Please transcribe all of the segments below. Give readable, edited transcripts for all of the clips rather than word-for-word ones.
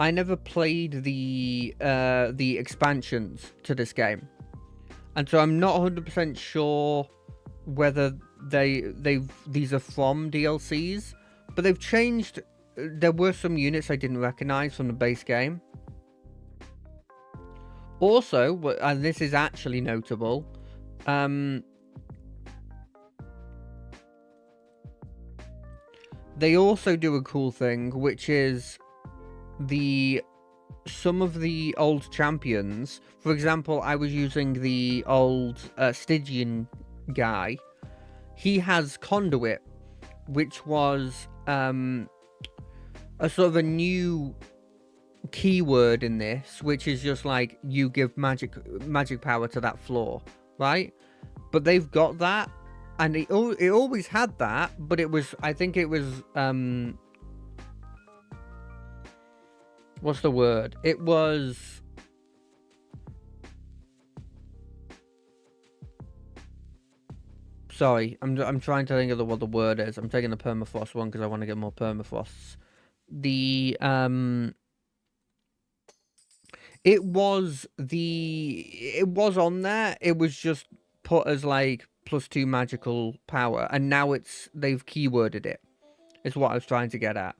I never played the expansions to this game, and so I'm not 100% sure whether these are from DLCs, but they've changed. There were some units I didn't recognize from the base game. Also, and this is actually notable, they also do a cool thing, which is some of the old champions. For example, I was using the old Stygian guy. He has Conduit, which was a sort of a new keyword in this, which is just like you give magic power to that floor, right? But they've got that, and it always had that, but it was, I think it was what's the word? It was sorry, I'm trying to think of what the word is. I'm taking the permafrost one because I want to get more permafrosts. It was on there. It was just put as like +2 magical power, and now they've keyworded it. Is what I was trying to get at.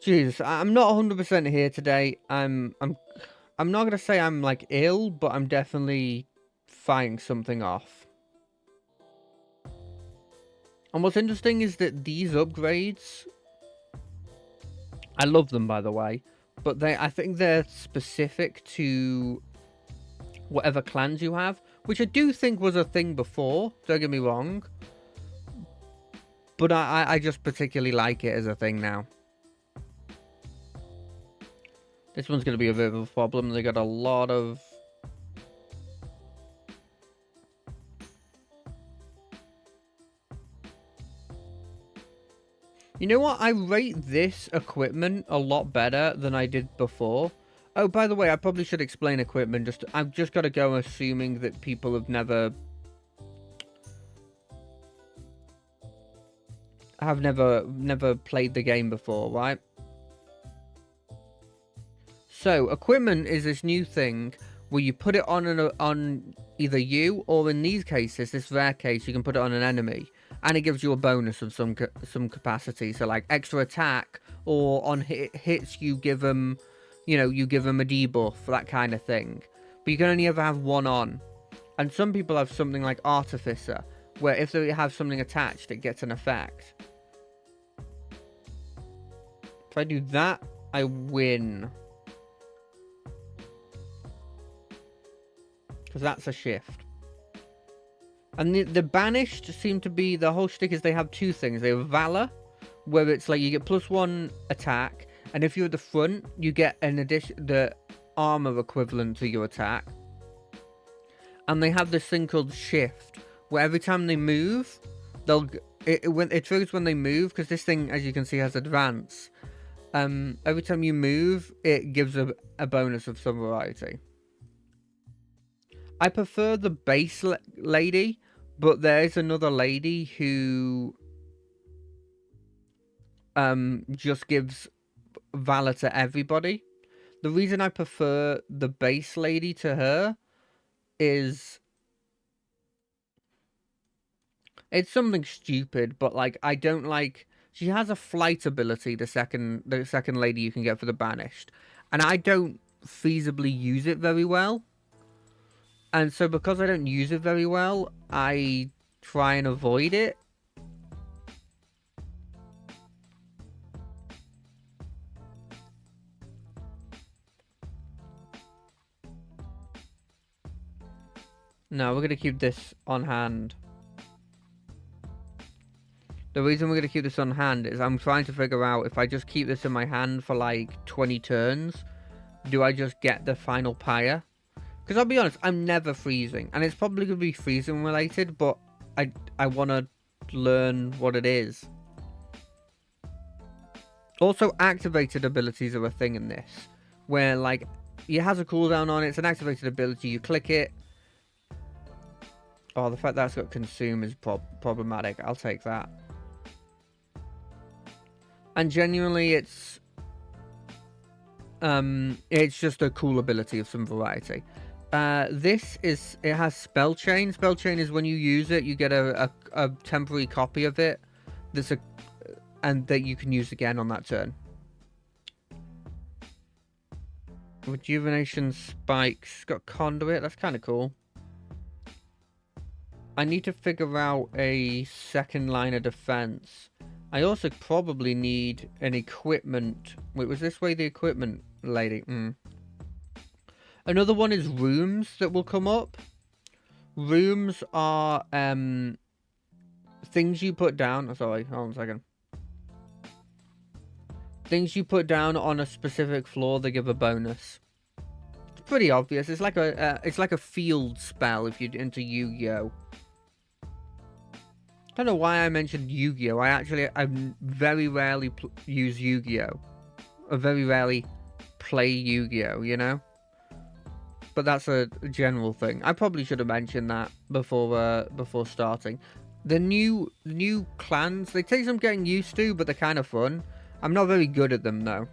Jesus, I'm not 100% here today. I'm not gonna say I'm like ill, but I'm definitely fighting something off. And what's interesting is that these upgrades, I love them, by the way, but I think they're specific to whatever clans you have, which I do think was a thing before, don't get me wrong, but I just particularly like it as a thing now. This one's going to be a bit of a problem. They got a lot of... You know what? I rate this equipment a lot better than I did before. Oh, by the way, I probably should explain equipment. I've just got to go assuming that people have never played the game before, right? So, equipment is this new thing where you put it on either you, or in these cases, this rare case, you can put it on an enemy, and it gives you a bonus of some capacity. So, like extra attack, or on hits you give them, you give them a debuff, that kind of thing. But you can only ever have one on. And some people have something like Artificer, where if they have something attached, it gets an effect. If I do that, I win. Because that's a shift. And the Banished seem to be... The whole shtick is they have two things. They have Valor, where it's like you get +1 attack, and if you're at the front, you get the armor equivalent to your attack. And they have this thing called Shift, where every time they move, it triggers when they move, because this thing, as you can see, has advance. Every time you move, it gives a bonus of some variety. I prefer the base lady, but there is another lady who just gives Valor to everybody. The reason I prefer the base lady to her is it's something stupid, but like I don't like... She has a flight ability, the second lady you can get for the Banished, and I don't feasibly use it very well. And so because I don't use it very well, I try and avoid it. No, we're going to keep this on hand. The reason we're going to keep this on hand is I'm trying to figure out if I just keep this in my hand for like 20 turns, do I just get the final pyre? Because I'll be honest, I'm never freezing. And it's probably going to be freezing related, but I want to learn what it is. Also, activated abilities are a thing in this, where like it has a cooldown on it. It's an activated ability. You click it. Oh, the fact that it's got consume is problematic. I'll take that. And genuinely, it's It's just a cool ability of some variety. It has spell chain. Spell chain is when you use it, you get a temporary copy of it. And that you can use again on that turn. Rejuvenation spikes. Got conduit. That's kind of cool. I need to figure out a second line of defense. I also probably need an equipment. Wait, was this way the equipment lady? Another one is rooms that will come up. Rooms are things you put down. Sorry, hold on a second. Things you put down on a specific floor, they give a bonus. It's pretty obvious. It's like a field spell if you're into Yu-Gi-Oh. I don't know why I mentioned Yu-Gi-Oh. I very rarely use Yu-Gi-Oh. I very rarely play Yu-Gi-Oh, you know? But that's a general thing. I probably should have mentioned that before starting. The new clans, they take some getting used to, but they're kind of fun. I'm not very good at them, though.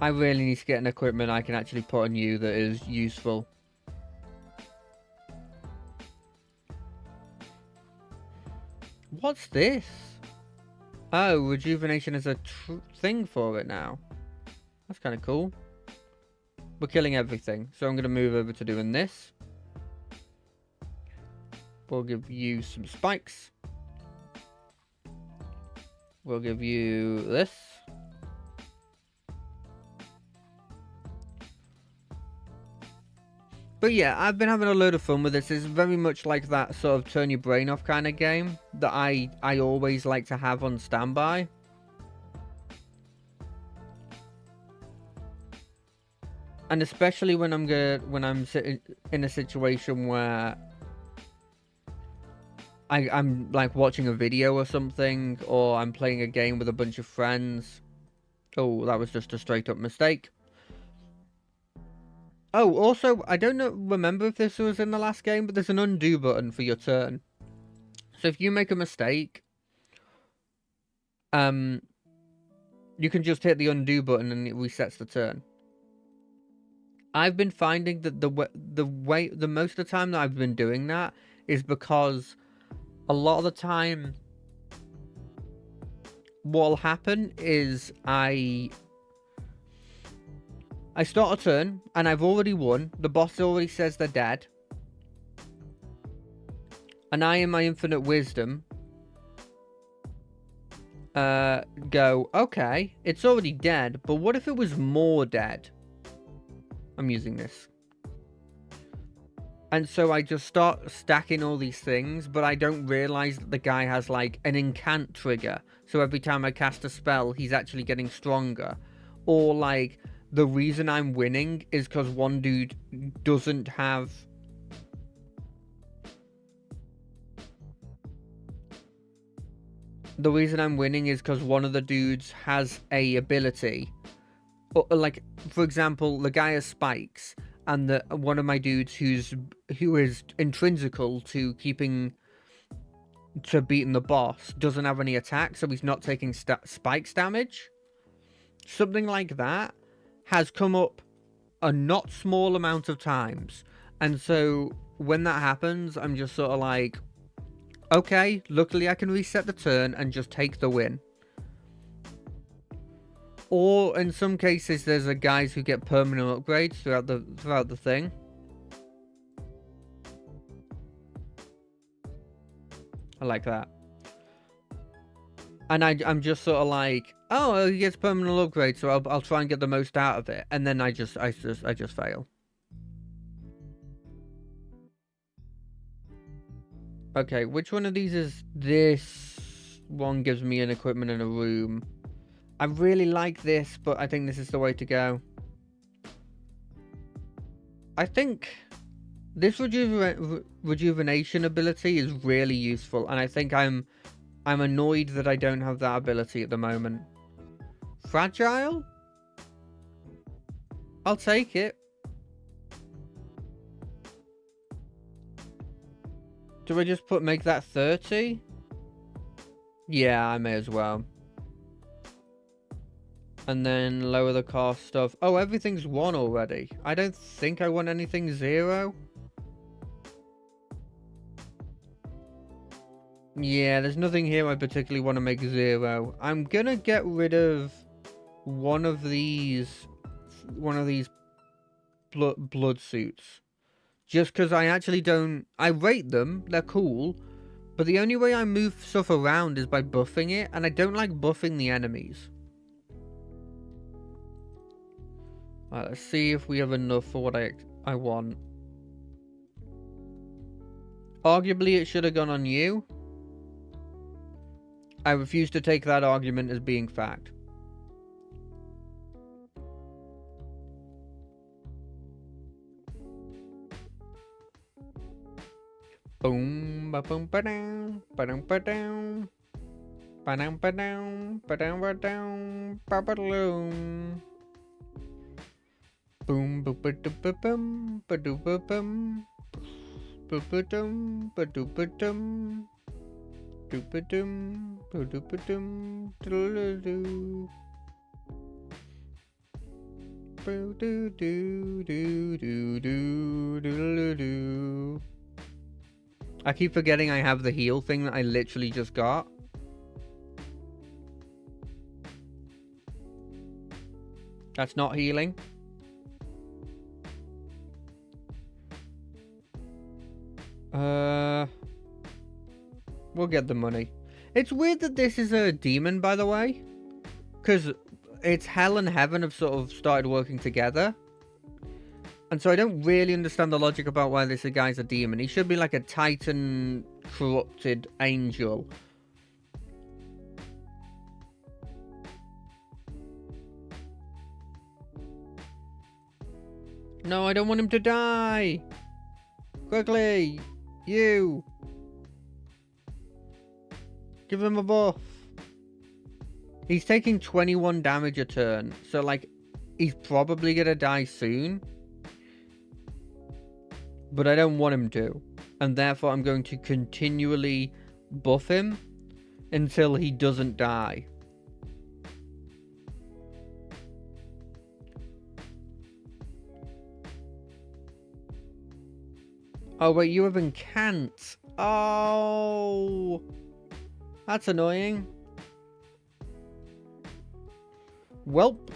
I really need to get an equipment I can actually put on you that is useful. What's this? Oh, rejuvenation is a thing for it now. That's kind of cool. We're killing everything. So I'm going to move over to doing this. We'll give you some spikes. We'll give you this. But yeah, I've been having a load of fun with this. It's very much like that sort of turn your brain off kind of game that I always like to have on standby. And especially when I'm sitting in a situation where I'm like watching a video or something, or I'm playing a game with a bunch of friends. Oh, that was just a straight up mistake. Oh, also, I don't remember if this was in the last game, but there's an undo button for your turn. So if you make a mistake, you can just hit the undo button and it resets the turn. I've been finding that the most of the time that I've been doing that is because a lot of the time what'll happen is I start a turn and I've already won. The boss already says they're dead. And I, in my infinite wisdom, go, okay, it's already dead, but what if it was more dead? I'm using this. And so I just start stacking all these things, but I don't realize that the guy has like an incant trigger. So every time I cast a spell, he's actually getting stronger. Or like the reason I'm winning is because one dude doesn't have... The reason I'm winning is because one of the dudes has a ability. Like, for example, the guy has spikes, and one of my dudes who is intrinsical to beating the boss doesn't have any attack, so he's not taking spikes damage. Something like that has come up a not small amount of times, and so when that happens, I'm just sort of like, okay, luckily I can reset the turn and just take the win. Or in some cases, there's guys who get permanent upgrades throughout the thing. I like that. And I'm just sort of like, oh, he gets permanent upgrades, so I'll try and get the most out of it, and then I just fail. Okay, which one of these is this? One gives me an equipment in a room. I really like this, but I think this is the way to go. I think this rejuvenation ability is really useful, and I think I'm annoyed that I don't have that ability at the moment. Fragile? I'll take it. Do I just make that 30? Yeah, I may as well. And then lower the cost of... Oh, everything's 1 already. I don't think I want anything 0. Yeah, there's nothing here I particularly want to make 0. I'm gonna get rid of one of these blood suits. Just because I actually don't... I rate them, they're cool, but the only way I move stuff around is by buffing it, and I don't like buffing the enemies. Alright, let's see if we have enough for what I want. Arguably, it should have gone on you. I refuse to take that argument as being fact. Boom, ba boom, ba down, ba down, ba down, ba down, ba down, ba down, ba down, ba ba loom. Boom, ba ba da ba bum, ba do ba bum, ba ba dum, ba do ba dum, do ba dum, ba do ba dum, do do. Do do do do do do do do. I keep forgetting I have the heal thing that I literally just got. That's not healing. We'll get the money. It's weird that this is a demon, by the way. Because it's hell and heaven have sort of started working together. And so I don't really understand the logic about why this guy's a demon. He should be like a Titan corrupted angel. No, I don't want him to die. Quickly, you. Give him a buff. He's taking 21 damage a turn. So, like, he's probably gonna die soon. But I don't want him to. And therefore, I'm going to continually buff him until he doesn't die. Oh, wait, you have incant. Oh, that's annoying. Welp.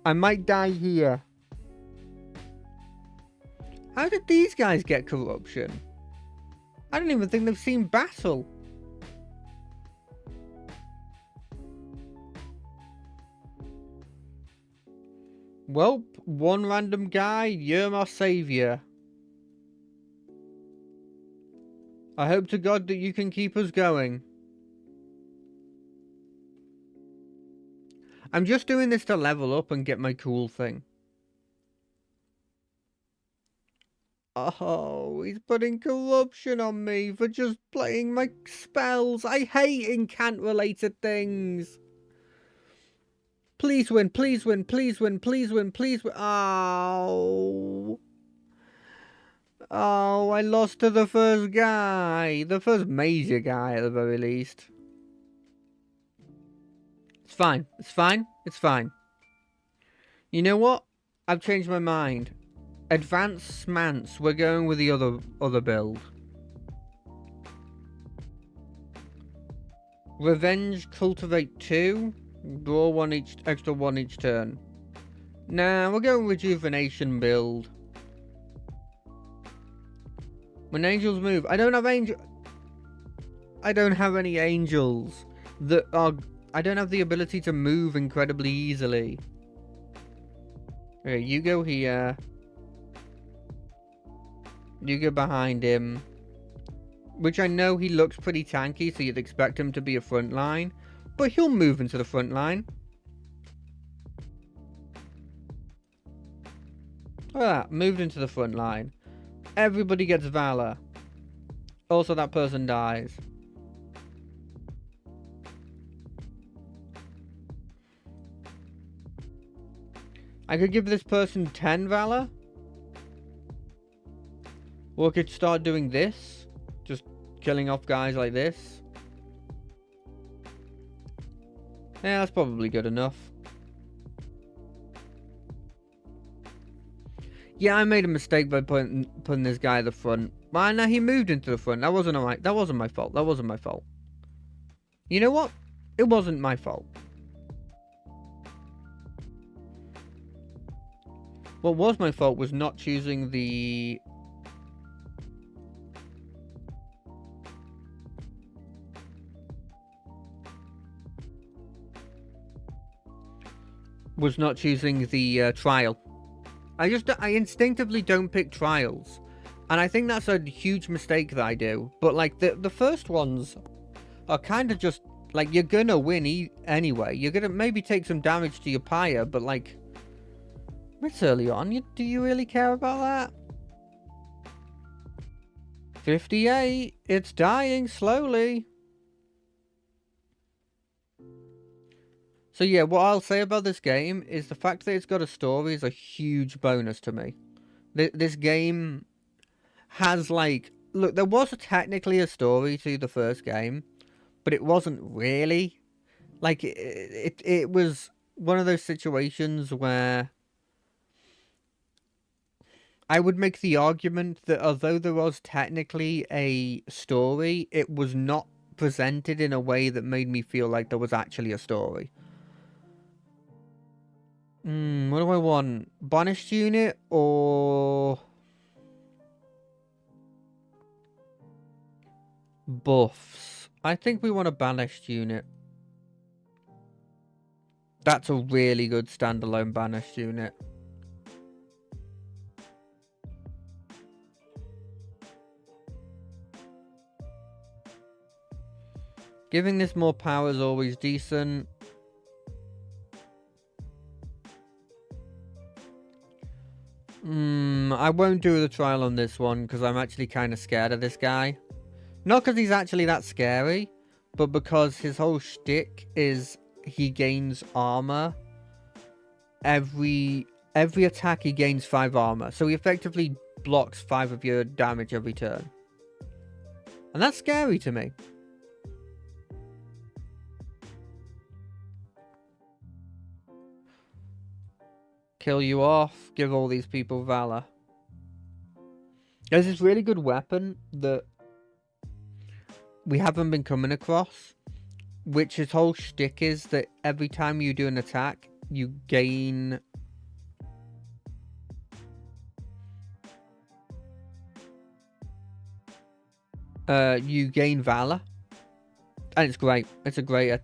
I might die here. How did these guys get corruption? I don't even think they've seen battle. Well, one random guy, you're my savior. I hope to God that you can keep us going. I'm just doing this to level up and get my cool thing. Oh, he's putting corruption on me for just playing my spells. I hate incant-related things. Please win, please win, please win, please win, please win. Oh. Oh, I lost to the first guy. The first major guy, at the very least. It's fine. It's fine. It's fine. You know what? I've changed my mind. Advanced Smance. We're going with the other build. Revenge Cultivate 2. Draw one each, extra 1 each turn. Nah, we're going Rejuvenation build. When angels move, I don't have any angels that are. I don't have the ability to move incredibly easily. Okay, you go here. You go behind him. Which I know he looks pretty tanky, so you'd expect him to be a front line. But he'll move into the front line. Look at that, moved into the front line. Everybody gets Valor. Also, that person dies. I could give this person 10 Valor. Or I could start doing this. Just killing off guys like this. Yeah, that's probably good enough. Yeah, I made a mistake by putting this guy at the front. Well, no, he moved into the front. That wasn't alright. That wasn't my fault. That wasn't my fault. You know what? It wasn't my fault. What was my fault was not choosing the... trial. I instinctively don't pick trials. And I think that's a huge mistake that I do. But like the first ones are kind of just like, you're gonna win anyway. You're gonna maybe take some damage to your pyre, but like, it's early on. Do you really care about that? 58. It's dying slowly. So yeah, what I'll say about this game is the fact that it's got a story is a huge bonus to me. This game has like... Look, there was technically a story to the first game, but it wasn't really. Like, it was one of those situations where I would make the argument that although there was technically a story, it was not presented in a way that made me feel like there was actually a story. What do I want? Banished unit or... buffs? I think we want a banished unit. That's a really good standalone banished unit. Giving this more power is always decent. I won't do the trial on this one because I'm actually kind of scared of this guy. Not because he's actually that scary, but because his whole shtick is he gains armor. Every attack he gains 5 armor. So he effectively blocks 5 of your damage every turn. And that's scary to me. Kill you off. Give all these people valor. There's this really good weapon that we haven't been coming across, which his whole shtick is that every time you do an attack, you gain... you gain valor. And it's great. It's a great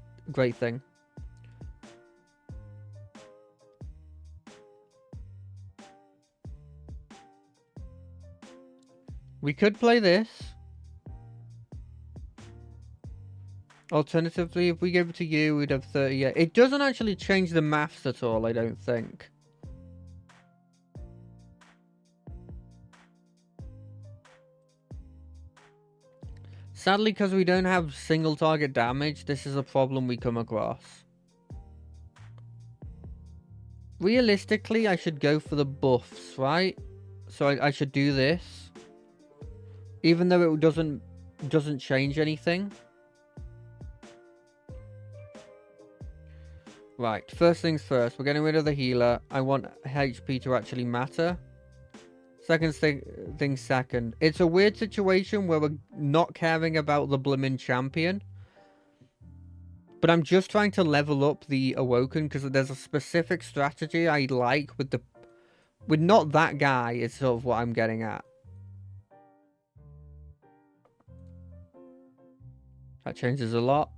thing. We could play this. Alternatively, if we give it to you, we'd have 38. It doesn't actually change the maths at all, I don't think. Sadly, because we don't have single target damage, this is a problem we come across. Realistically, I should go for the buffs, right? So I should do this. Even though it doesn't change anything. Right, first things first, we're getting rid of the healer. I want HP to actually matter. Second thing second. It's a weird situation where we're not caring about the blimmin' champion. But I'm just trying to level up the Awoken because there's a specific strategy I like with not that guy is sort of what I'm getting at. That changes a lot.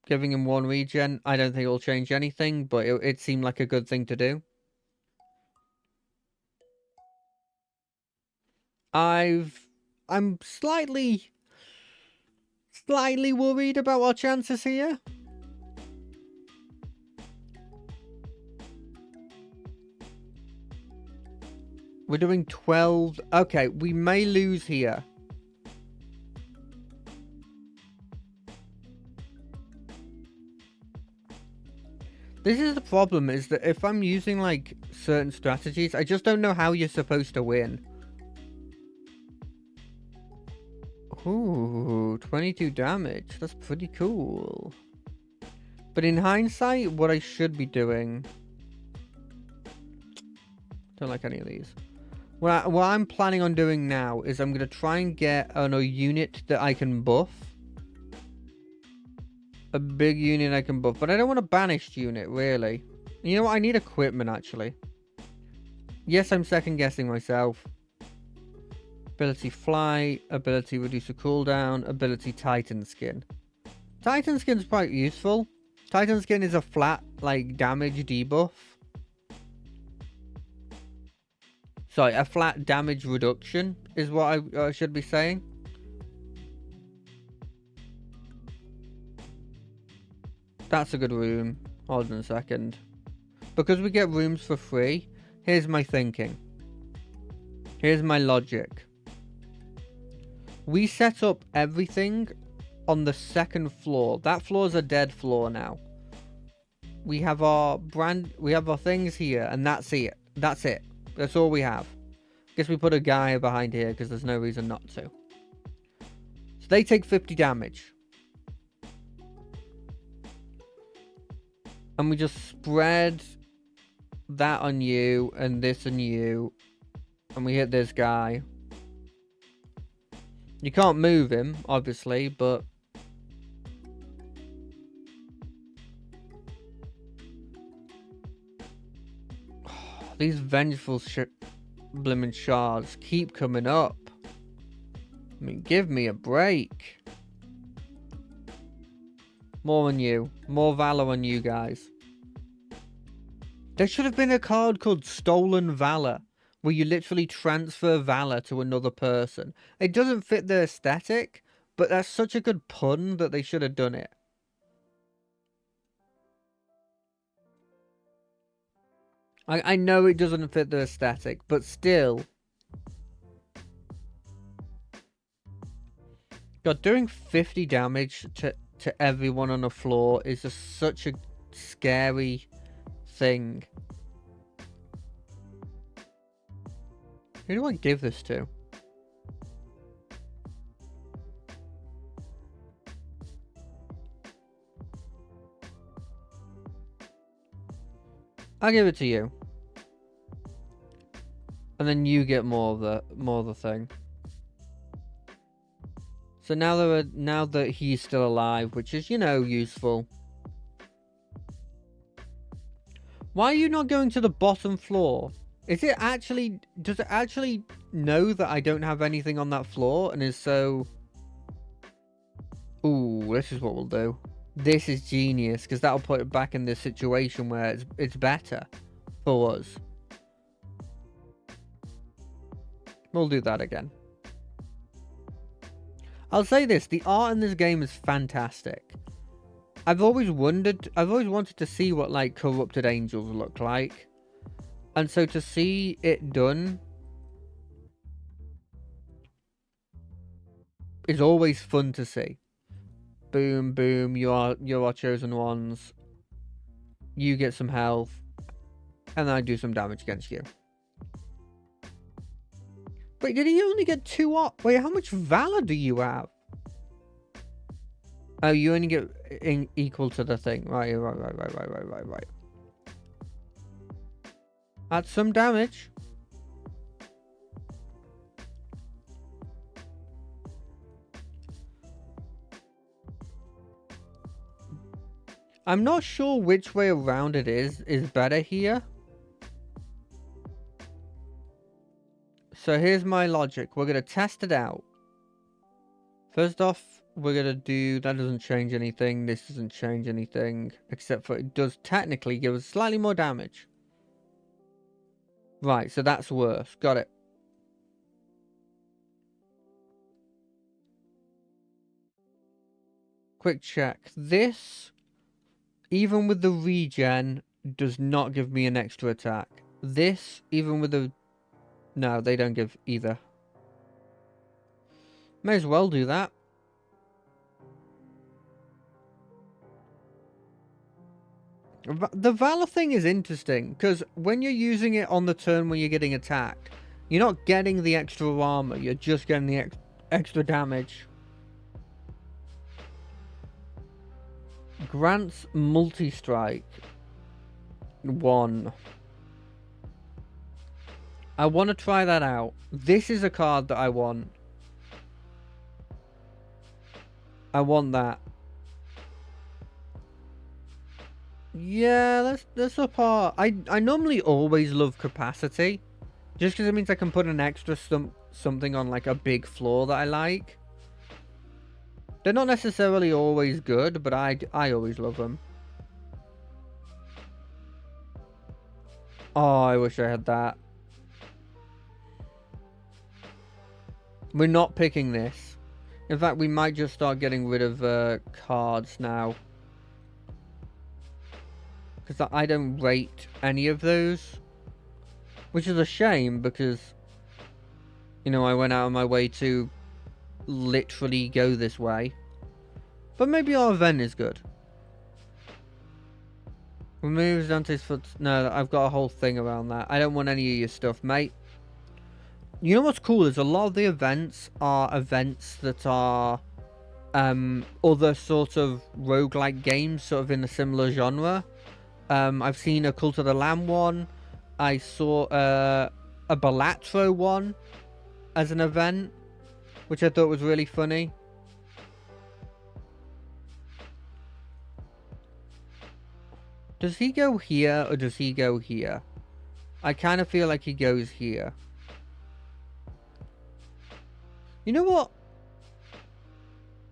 Giving him 1 regen, I don't think it'll change anything, but it seemed like a good thing to do. I'm slightly worried about our chances here. We're doing 12. Okay, we may lose here. This is the problem, is that if I'm using, like, certain strategies, I just don't know how you're supposed to win. Ooh, 22 damage. That's pretty cool. But in hindsight, what I should be doing... Don't like any of these. What I'm planning on doing now is I'm going to try and get a unit that I can buff. A big unit I can buff. But I don't want a banished unit, really. You know what? I need equipment, actually. Yes, I'm second guessing myself. Ability fly, ability reduce a cooldown, ability Titan skin. Titan skin's quite useful. Titan skin is a flat, like, damage debuff. Sorry, a flat damage reduction is what I should be saying. That's a good room. Hold on a second. Because we get rooms for free, here's my thinking. Here's my logic. We set up everything on the second floor. That floor's a dead floor now. We have our things here, and that's it. That's it. That's all we have. Guess we put a guy behind here because there's no reason not to. So they take 50 damage. And we just spread that on you and this on you. And we hit this guy. You can't move him, obviously, but... These vengeful blimmin' shards keep coming up. I mean, give me a break. More on you. More valor on you guys. There should have been a card called Stolen Valor, where you literally transfer valor to another person. It doesn't fit the aesthetic, but that's such a good pun that they should have done it. I know it doesn't fit the aesthetic, but still. God, doing 50 damage to everyone on the floor is just such a scary thing. Who do I give this to? I'll give it to you. And then you get more of the thing. So now that he's still alive, which is, you know, useful. Why are you not going to the bottom floor? Does it actually know that I don't have anything on that floor and is so... Ooh, this is what we'll do. This is genius, because that'll put it back in this situation where it's better for us. We'll do that again. I'll say this, the art in this game is fantastic. I've always wanted to see what, like, corrupted angels look like. And so to see it done is always fun to see. Boom, boom, you're our chosen ones. You get some health. And then I do some damage against you. Wait, did he only get 2 up? Wait, how much valor do you have? Oh, you only get equal to the thing. Right. That's some damage. I'm not sure which way around it is better here. So here's my logic. We're going to test it out. First off, we're going to do... That doesn't change anything. This doesn't change anything. Except for it does technically give us slightly more damage. Right, so that's worse. Got it. Quick check. This, even with the regen, does not give me an extra attack. This, even with the... No, they don't give either. May as well do that. The Valor thing is interesting, because when you're using it on the turn when you're getting attacked, you're not getting the extra armor, you're just getting Extra damage. Grants multi-strike. 1. I want to try that out. This is a card that I want. I want that. Yeah, that's up our... I normally always love capacity. Just because it means I can put an extra something on like a big floor that I like. They're not necessarily always good, but I always love them. Oh, I wish I had that. We're not picking this. In fact, we might just start getting rid of cards now. Because I don't rate any of those. Which is a shame because, you know, I went out of my way to literally go this way. But maybe our event is good. Removes Dante's foot. No, I've got a whole thing around that. I don't want any of your stuff, mate. You know what's cool is a lot of the events are events that are other sort of roguelike games, sort of in a similar genre. I've seen a Cult of the Lamb one. I saw a Balatro one as an event, which I thought was really funny. Does he go here or does he go here? I kind of feel like he goes here. You know what?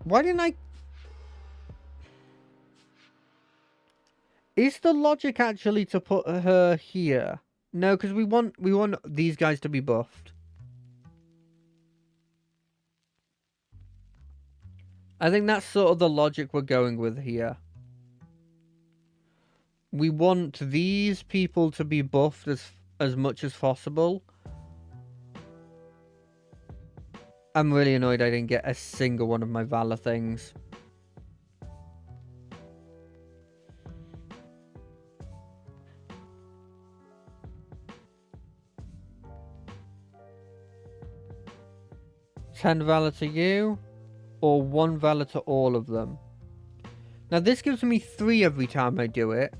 Why didn't I... Is the logic actually to put her here? No, because we want these guys to be buffed. I think that's sort of the logic we're going with here. We want these people to be buffed as much as possible. I'm really annoyed I didn't get a single one of my Valor things. $10 Valor to you, or 1 Valor to all of them. Now this gives me 3 every time I do it.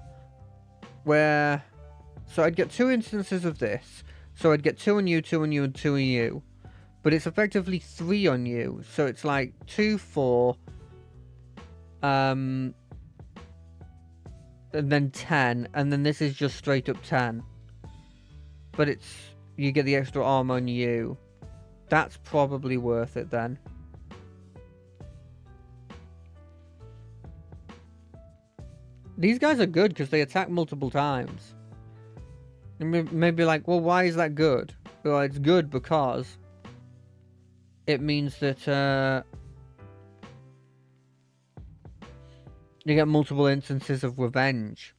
Where... So I'd get 2 instances of this. So I'd get 2 on you, 2 on you, and 2 on you. But it's effectively 3 on you. So it's like 2, 4. And then 10. And then this is just straight up 10. But it's... You get the extra armor on you. That's probably worth it then. These guys are good because they attack multiple times. Maybe like, well, why is that good? Well, it's good because it means that you get multiple instances of revenge.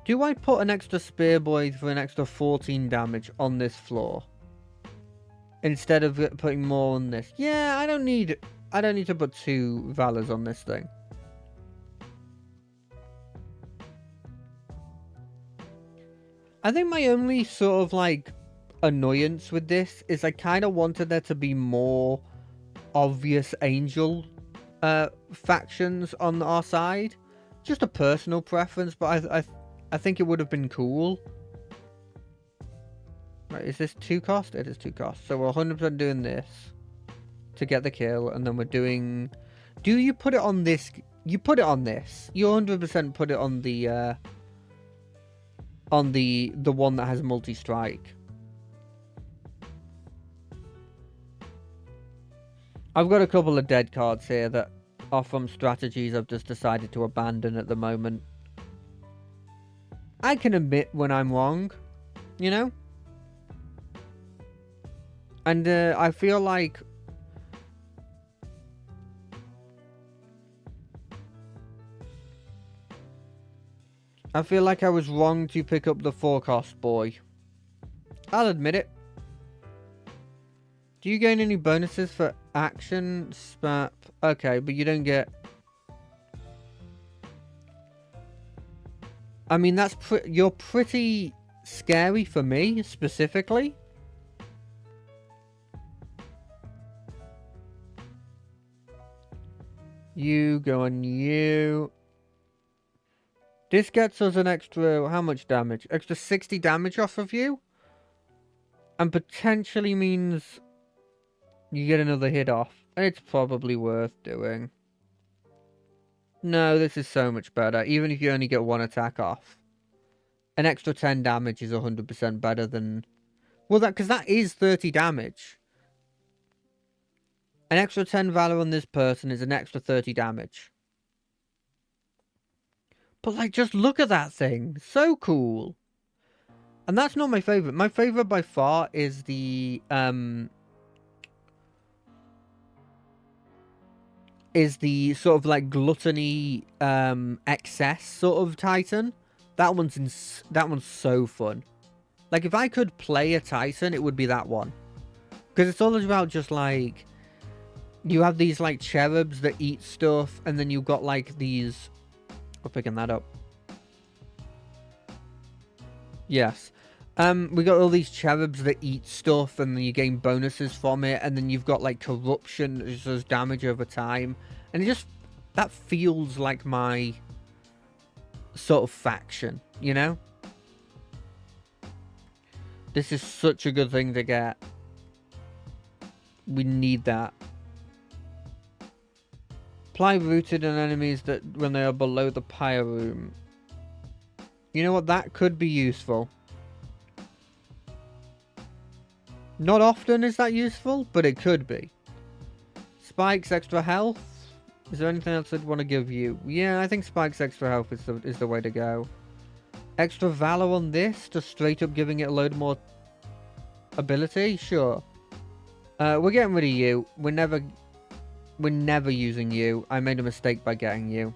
Do I put an extra spear boy for an extra 14 damage on this floor? Instead of putting more on this? Yeah, I don't need to put 2 Valors on this thing. I think my only sort of like annoyance with this is I kind of wanted there to be more obvious angel factions on our side. Just a personal preference, but I think it would have been cool. Right, is this 2 cost? It is 2 cost. So we're 100% doing this to get the kill, and then we're doing... Do you put it on this? You put it on this. You 100% put it on the one that has multi-strike. I've got a couple of dead cards here that are from strategies I've just decided to abandon at the moment. I can admit when I'm wrong, you know? And I feel like... I feel like I was wrong to pick up the 4-cost boy. I'll admit it. Do you gain any bonuses for action, spap? Okay, but you don't get... I mean, that's you're pretty scary for me, specifically. You go on you. This gets us an extra, how much damage? Extra 60 damage off of you. And potentially means you get another hit off. It's probably worth doing. No, this is so much better. Even if you only get one attack off. An extra 10 damage is 100% better than... Well, because that is 30 damage. An extra 10 valor on this person is an extra 30 damage. But, like, just look at that thing. So cool. And that's not my favorite. My favorite by far is the, sort of, like, gluttony, excess sort of Titan. That one's so fun. Like, if I could play a Titan, it would be that one. Because it's all about just, like... You have these, like, cherubs that eat stuff, and then you've got, like, these... We're picking that up. Yes. We got all these cherubs that eat stuff, and then you gain bonuses from it, and then you've got, like, corruption that just does damage over time. And it just... That feels like my... sort of faction, you know? This is such a good thing to get. We need that. Apply rooted on enemies that when they are below the pyre room. You know what? That could be useful. Not often is that useful, but it could be. Spikes, extra health. Is there anything else I'd want to give you? Yeah, I think Spikes extra health is the way to go. Extra valor on this, just straight up giving it a load more ability? Sure. We're getting rid of you. We're never using you. I made a mistake by getting you.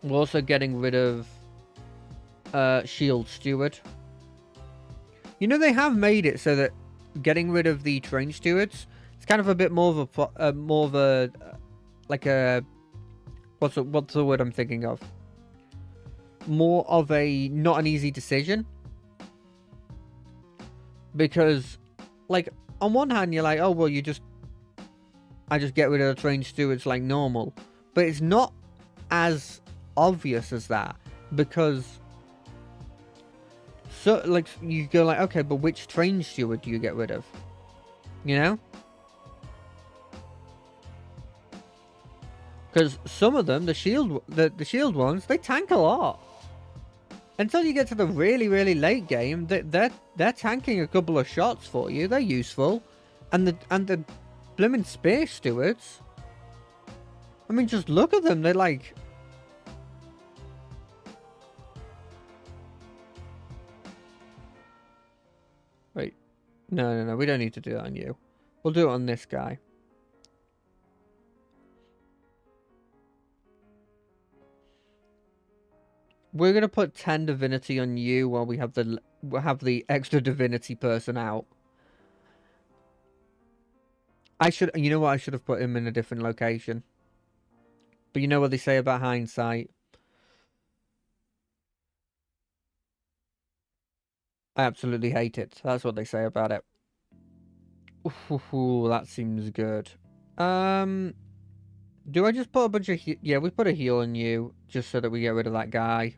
We're also getting rid of Shield Steward. You know, they have made it so that getting rid of the train stewards, it's kind of a bit more of a like a what's the word I'm thinking of? More of a not an easy decision. Because, like, on one hand you're like, oh well, I just get rid of the train stewards like normal. But it's not as obvious as that. Because, so, like, you go like, okay, but which train steward do you get rid of? You know? Because some of them, the shield ones, they tank a lot. Until you get to the really, really late game, they're tanking a couple of shots for you. They're useful. And the blimmin' space stewards, I mean, just look at them. They're like... Wait. No. We don't need to do that on you. We'll do it on this guy. We're going to put 10 divinity on you while we'll have the extra divinity person out. You know what? I should have put him in a different location. But you know what they say about hindsight? I absolutely hate it. That's what they say about it. Ooh, that seems good. Do I just put a bunch of... Yeah, we put a heal on you, just so that we get rid of that guy.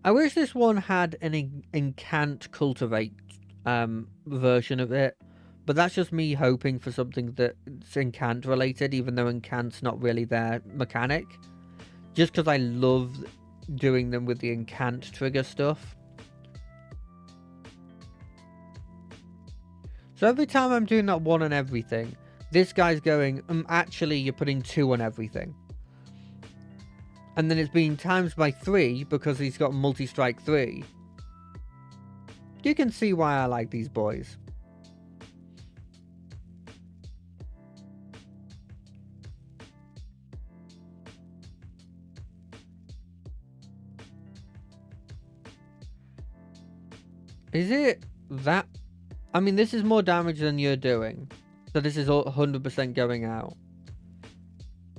I wish this one had an Incant Cultivate version of it. But that's just me hoping for something that's Incant related, even though Incant's not really their mechanic. Just because I love doing them with the Incant trigger stuff. So every time I'm doing that one on everything, this guy's going, actually you're putting 2 on everything. And then it's being times by 3 because he's got multi-strike 3. You can see why I like these boys. Is it that... I mean, this is more damage than you're doing. So this is all 100% going out.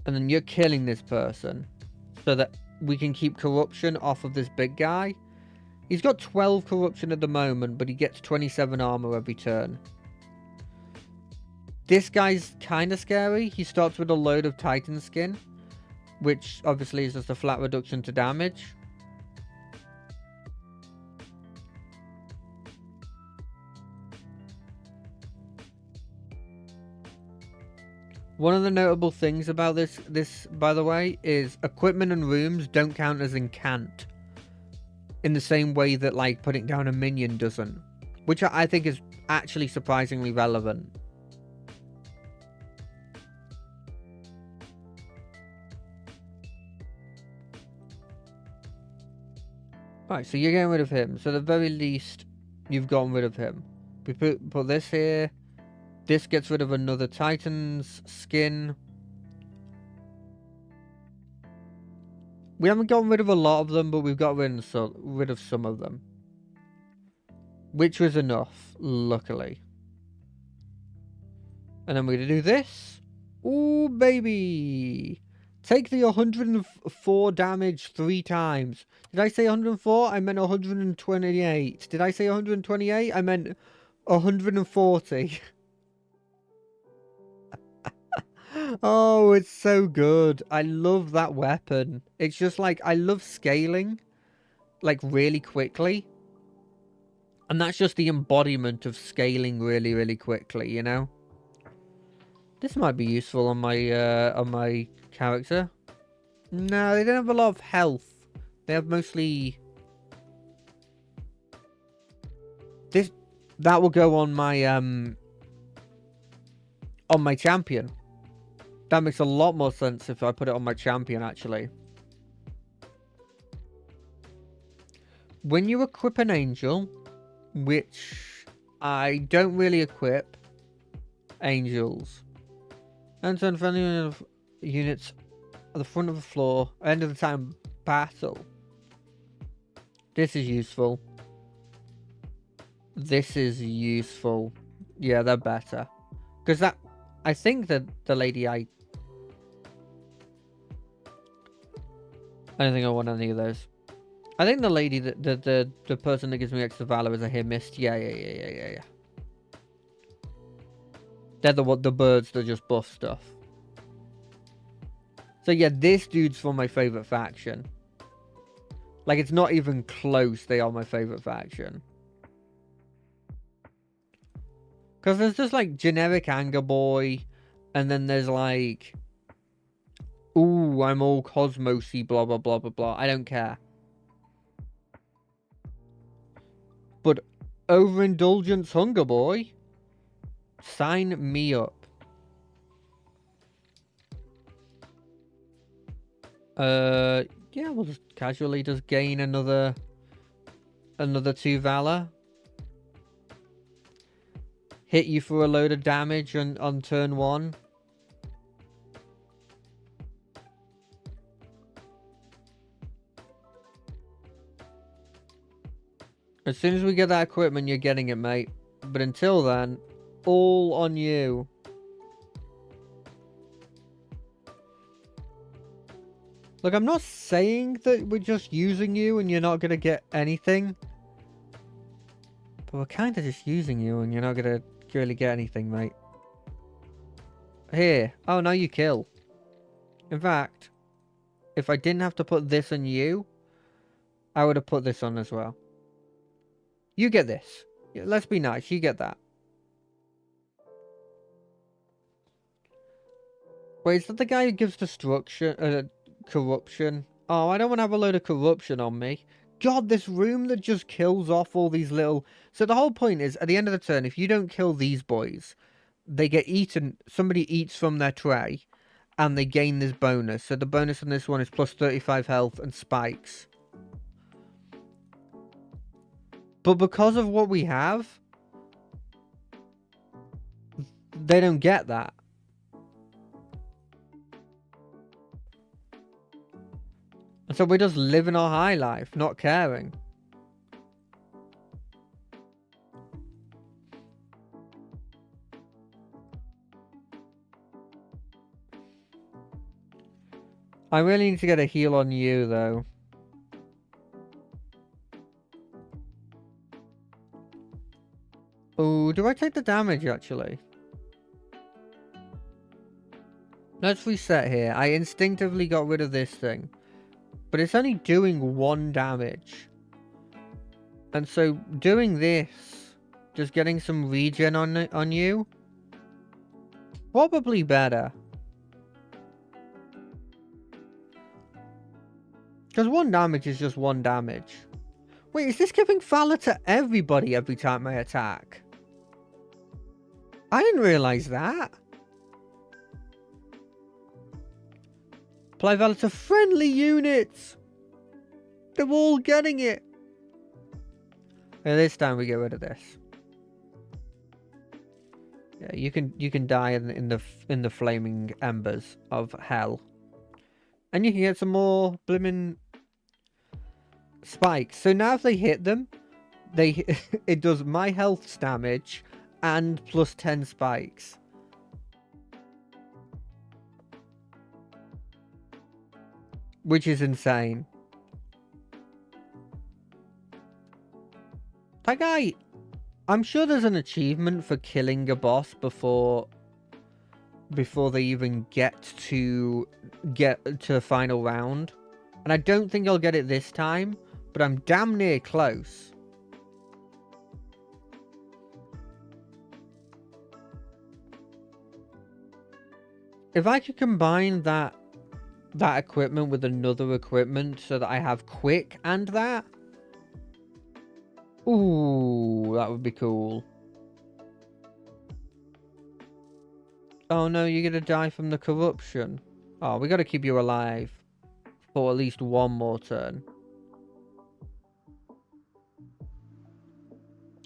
And then you're killing this person. So that we can keep corruption off of this big guy. He's got 12 corruption at the moment, but he gets 27 armor every turn. This guy's kind of scary. He starts with a load of Titan skin, which obviously is just a flat reduction to damage. One of the notable things about this, by the way, is equipment and rooms don't count as incant. In the same way that, like, putting down a minion doesn't. Which I think is actually surprisingly relevant. Right, so you're getting rid of him. So at the very least, you've gotten rid of him. We put this here. This gets rid of another Titan's skin. We haven't gotten rid of a lot of them, but we've got rid of some of them. Which was enough, luckily. And then we're going to do this. Ooh, baby. Take the 104 damage 3 times. Did I say 104? I meant 128. Did I say 128? I meant 140. Oh, it's so good. I love that weapon. It's just like, I love scaling, like, really quickly. And that's just the embodiment of scaling really, really quickly, you know? This might be useful on my character. No, they don't have a lot of health. They have mostly... That will go on my champion. That makes a lot more sense if I put it on my champion, actually. When you equip an angel, which I don't really equip angels, and turn friendly units at the front of the floor, end of the time battle. This is useful. This is useful. Yeah, they're better. Because that... I think that the lady I don't think I want any of those. I think the lady, the person that gives me extra valor is a Himist. Yeah. They're the birds that just buff stuff. So yeah, this dude's from my favorite faction. Like, it's not even close. They are my favorite faction. Because there's just, like, generic Anger Boy. And then there's, like... Ooh, I'm all cosmosy, blah, blah, blah, blah, blah. I don't care. But Overindulgence Hunger Boy? Sign me up. Yeah, we'll just casually just gain another 2 valor. Hit you for a load of damage on turn 1. As soon as we get that equipment, you're getting it, mate. But until then, all on you. Look, I'm not saying that we're just using you and you're not going to get anything. But we're kind of just using you and you're not going to really get anything, mate. Here. Oh, now you kill. In fact, if I didn't have to put this on you, I would have put this on as well. You get this. Let's be nice. You get that. Wait, is that the guy who gives destruction, corruption? Oh, I don't want to have a load of corruption on me. God, this room that just kills off all these little... So the whole point is, at the end of the turn, if you don't kill these boys, they get eaten. Somebody eats from their tray, and they gain this bonus. So the bonus on this one is plus 35 health and spikes. But because of what we have, they don't get that. And so we're just living our high life, not caring. I really need to get a heal on you, though. Oh, do I take the damage, actually? Let's reset here. I instinctively got rid of this thing. But it's only doing 1 damage. And so doing this, just getting some regen on you, probably better. Because 1 damage is just 1 damage. Wait, is this giving Valor to everybody every time I attack? I didn't realize that. Apply Valor to friendly units. They're all getting it. And this time we get rid of this. Yeah, you can die in the flaming embers of hell, and you can get some more blimmin' spikes. So now if they hit them, it does my health damage and plus 10 spikes. Which is insane. That guy, I'm sure there's an achievement for killing a boss before they even get to the final round. And I don't think I'll get it this time, but I'm damn near close. If I could combine that equipment with another equipment so that I have quick and that. Ooh, that would be cool. Oh no, you're gonna die from the corruption. Oh, we gotta keep you alive for at least 1 more turn.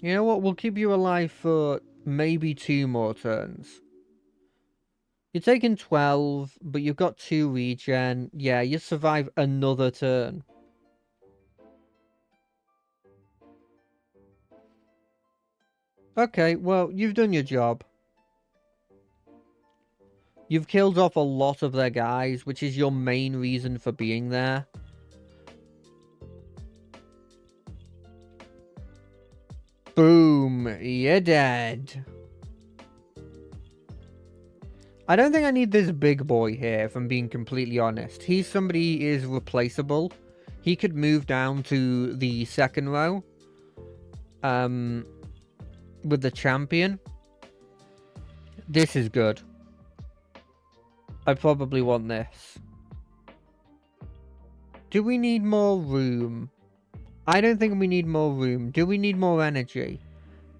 You know what? We'll keep you alive for maybe 2 more turns. You're taking 12, but you've got 2 regen. Yeah, you survive another turn. Okay, well, you've done your job. You've killed off a lot of their guys, which is your main reason for being there. Boom, you're dead. I don't think I need this big boy here, if I'm being completely honest. He's somebody who is replaceable. He could move down to the 2nd row. With the champion. This is good. I probably want this. Do we need more room? I don't think we need more room. Do we need more energy?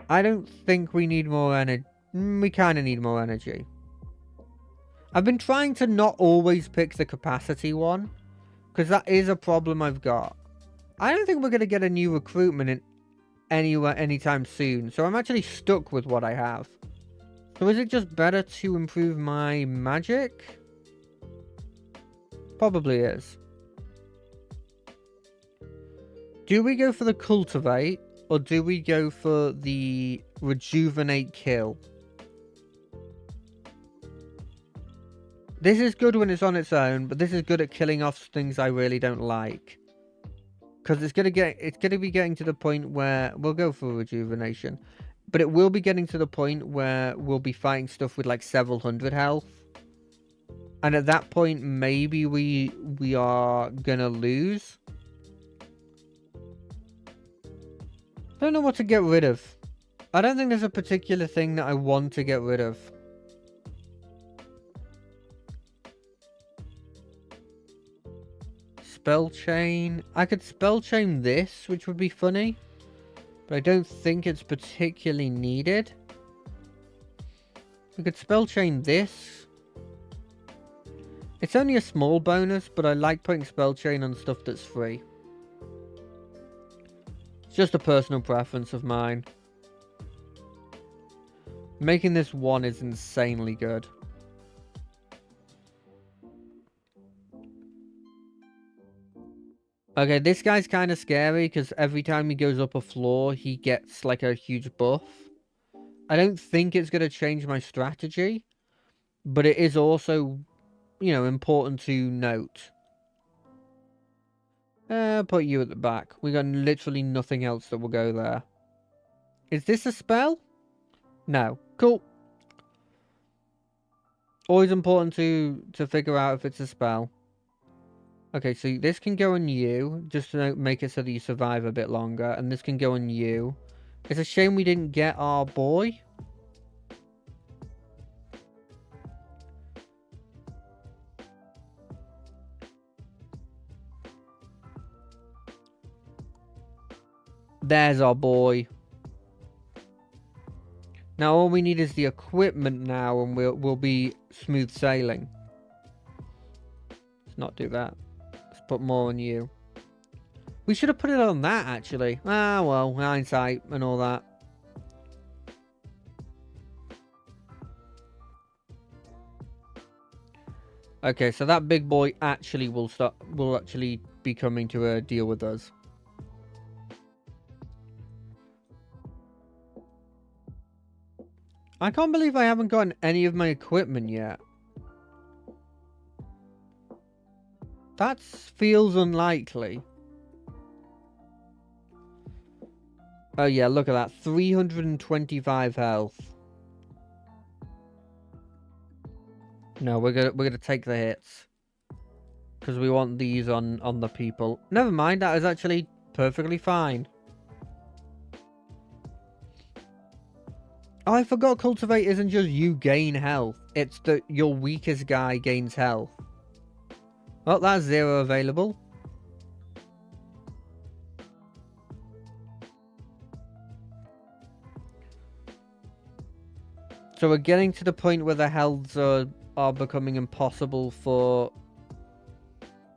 I don't think we need more energy. We kind of need more energy. I've been trying to not always pick the capacity one, because that is a problem I've got. I don't think we're going to get a new recruitment anytime soon, so I'm actually stuck with what I have. So is it just better to improve my magic? Probably is. Do we go for the cultivate, or do we go for the rejuvenate kill? This is good when it's on its own, but this is good at killing off things I really don't like. Because it's gonna be getting to the point where we'll go for rejuvenation, but it will be getting to the point where we'll be fighting stuff with like several hundred health, and at that point maybe we are gonna lose. I don't know what to get rid of. I don't think there's a particular thing that I want to get rid of. Spell chain. I could spell chain this, which would be funny, but I don't think it's particularly needed. We could spell chain this. It's only a small bonus, but I like putting spell chain on stuff that's free. It's just a personal preference of mine. Making this 1 is insanely good. Okay, this guy's kind of scary because every time he goes up a floor, he gets like a huge buff. I don't think it's going to change my strategy, but it is also, you know, important to note. Put you at the back. We got literally nothing else that will go there. Is this a spell? No. Cool. Always important to figure out if it's a spell. Okay, so this can go on you, just to make it so that you survive a bit longer. And this can go on you. It's a shame we didn't get our boy. There's our boy. Now all we need is the equipment now, and we'll be smooth sailing. Let's not do that. Let's put more on you. We should have put it on that, actually. Ah, well, hindsight and all that. Okay, so that big boy actually will actually be coming to deal with us. I can't believe I haven't gotten any of my equipment yet. That feels unlikely. Oh yeah, look at that. 325 health. No, we're gonna take the hits. Because we want these on the people. Never mind, that is actually perfectly fine. Oh, I forgot Cultivate isn't just you gain health. It's that your weakest guy gains health. Oh, that's 0 available. So we're getting to the point where the healths are becoming impossible for...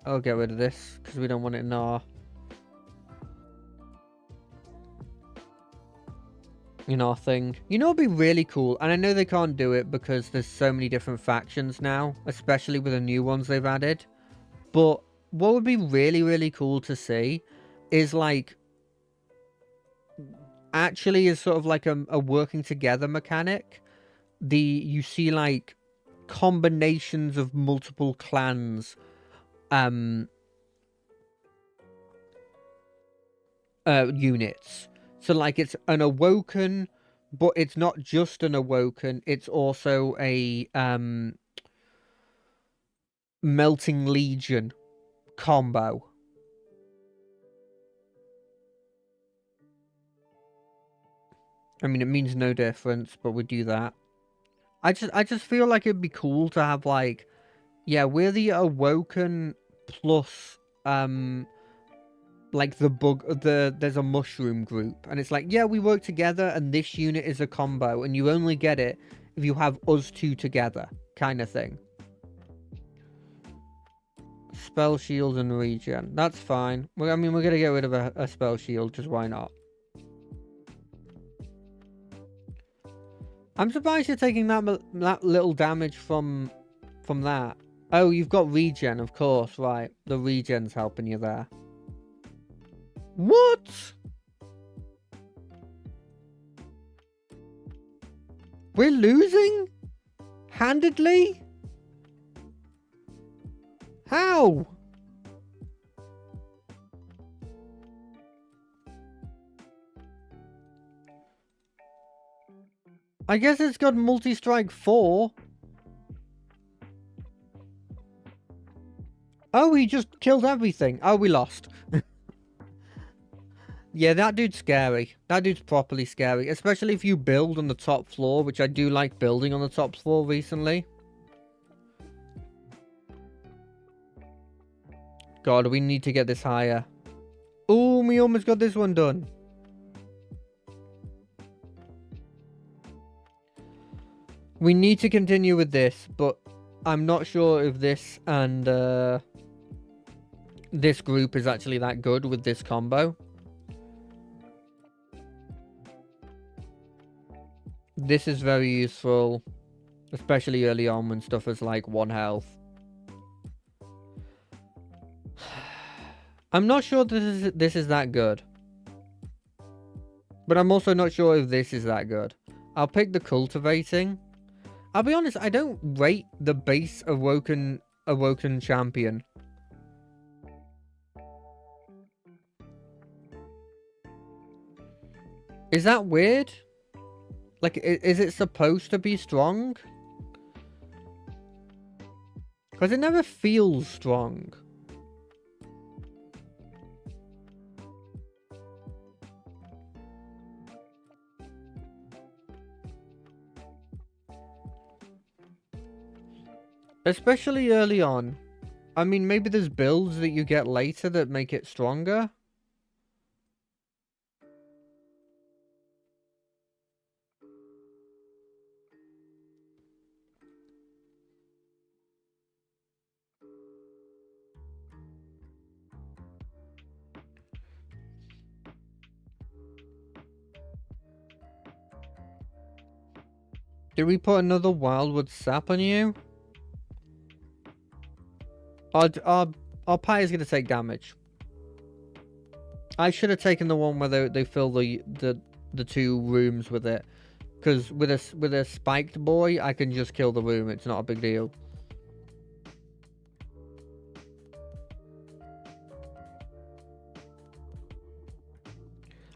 I'll get rid of this, because we don't want it in our... thing. You know, it'd be really cool, and I know they can't do it because there's so many different factions now, especially with the new ones they've added. But what would be really, really cool to see is, like, actually is sort of like a working together mechanic. You see, like, combinations of multiple clans, units. So, like, it's an Awoken, but it's not just an Awoken, it's also a, Melting Legion combo. I mean, it means no difference, but we do that. I just feel like it'd be cool to have, like, yeah, we're the Awoken plus, like there's a mushroom group, and it's like, yeah, we work together, and this unit is a combo, and you only get it if you have us two together, kind of thing. Spell shield and regen, that's fine. I mean, we're gonna get rid of a spell shield, because why not? I'm surprised you're taking that little damage from that. Oh, you've got regen, of course, right. The regen's helping you there. What? We're losing? Handedly? How? I guess it's got multi-strike 4. Oh, he just killed everything. Oh, we lost. Yeah, that dude's scary. That dude's properly scary. Especially if you build on the top floor, which I do like building on the top floor recently. God, we need to get this higher. Oh, we almost got this one done. We need to continue with this, but I'm not sure if this and this group is actually that good with this combo. This is very useful, especially early on when stuff is like 1 health. I'm not sure this is that good. But I'm also not sure if this is that good. I'll pick the cultivating. I'll be honest, I don't rate the base Awoken champion. Is that weird? Like, is it supposed to be strong? Because it never feels strong. Especially early on. I mean, maybe there's builds that you get later that make it stronger. Did we put another Wildwood Sap on you? Our pie is going to take damage. I should have taken the one where they fill the 2 rooms with it. Because with a spiked boy, I can just kill the room. It's not a big deal.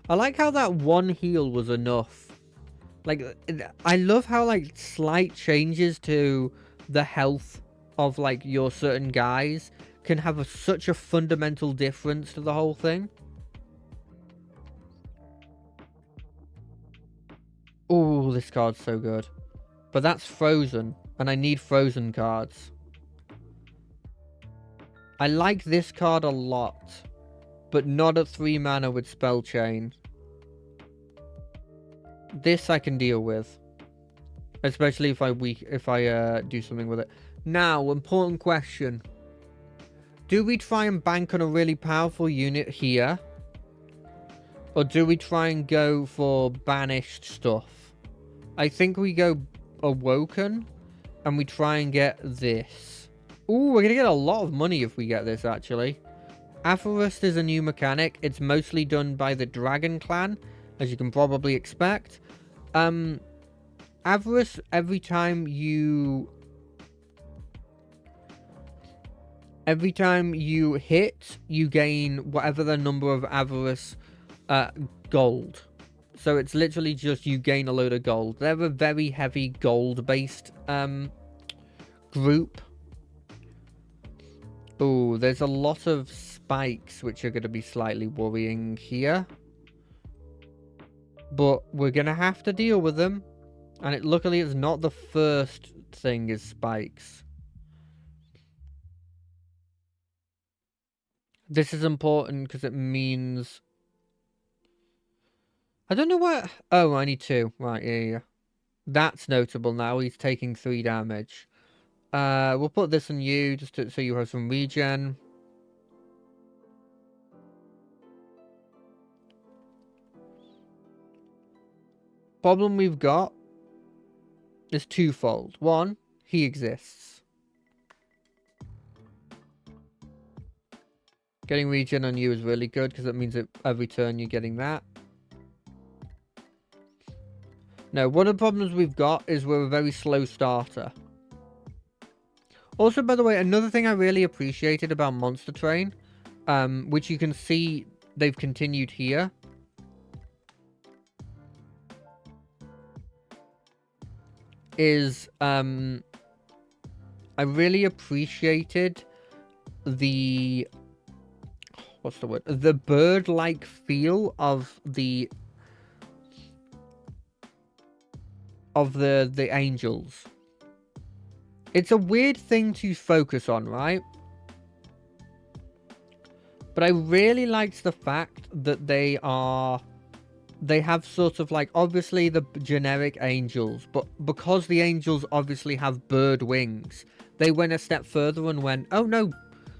I like how that one heal was enough. Like, I love how, like, slight changes to the health of, like, your certain guys can have such a fundamental difference to the whole thing. Oh, this card's so good. But that's frozen, and I need frozen cards. I like this card a lot, but not at 3 mana with Spell Chain. This I can deal with, especially if I do something with it. Now, important question. Do we try and bank on a really powerful unit here? Or do we try and go for banished stuff? I think we go Awoken, and we try and get this. Ooh, we're going to get a lot of money if we get this, actually. Avarust is a new mechanic. It's mostly done by the Dragon Clan, as you can probably expect. Avarust, every time you hit, you gain whatever the number of Avarust gold. So it's literally just you gain a load of gold. They're a very heavy gold-based group. Oh, there's a lot of spikes, which are going to be slightly worrying here. But we're going to have to deal with them. And luckily, it's not the first thing is spikes. This is important because it means... I don't know what... Oh, I need 2. Right, yeah. That's notable now. He's taking 3 damage. We'll put this on you just so you have some regen. Problem we've got is twofold. 1, he exists. Getting regen on you is really good because it means that every turn you're getting that. No, one of the problems we've got is we're a very slow starter. Also, by the way, another thing I really appreciated about Monster Train, which you can see they've continued here, is I really appreciated the... What's the word? The bird-like feel of the angels. It's a weird thing to focus on, right? But I really liked the fact that they have sort of like, obviously the generic angels, but because the angels obviously have bird wings, they went a step further and went, oh no,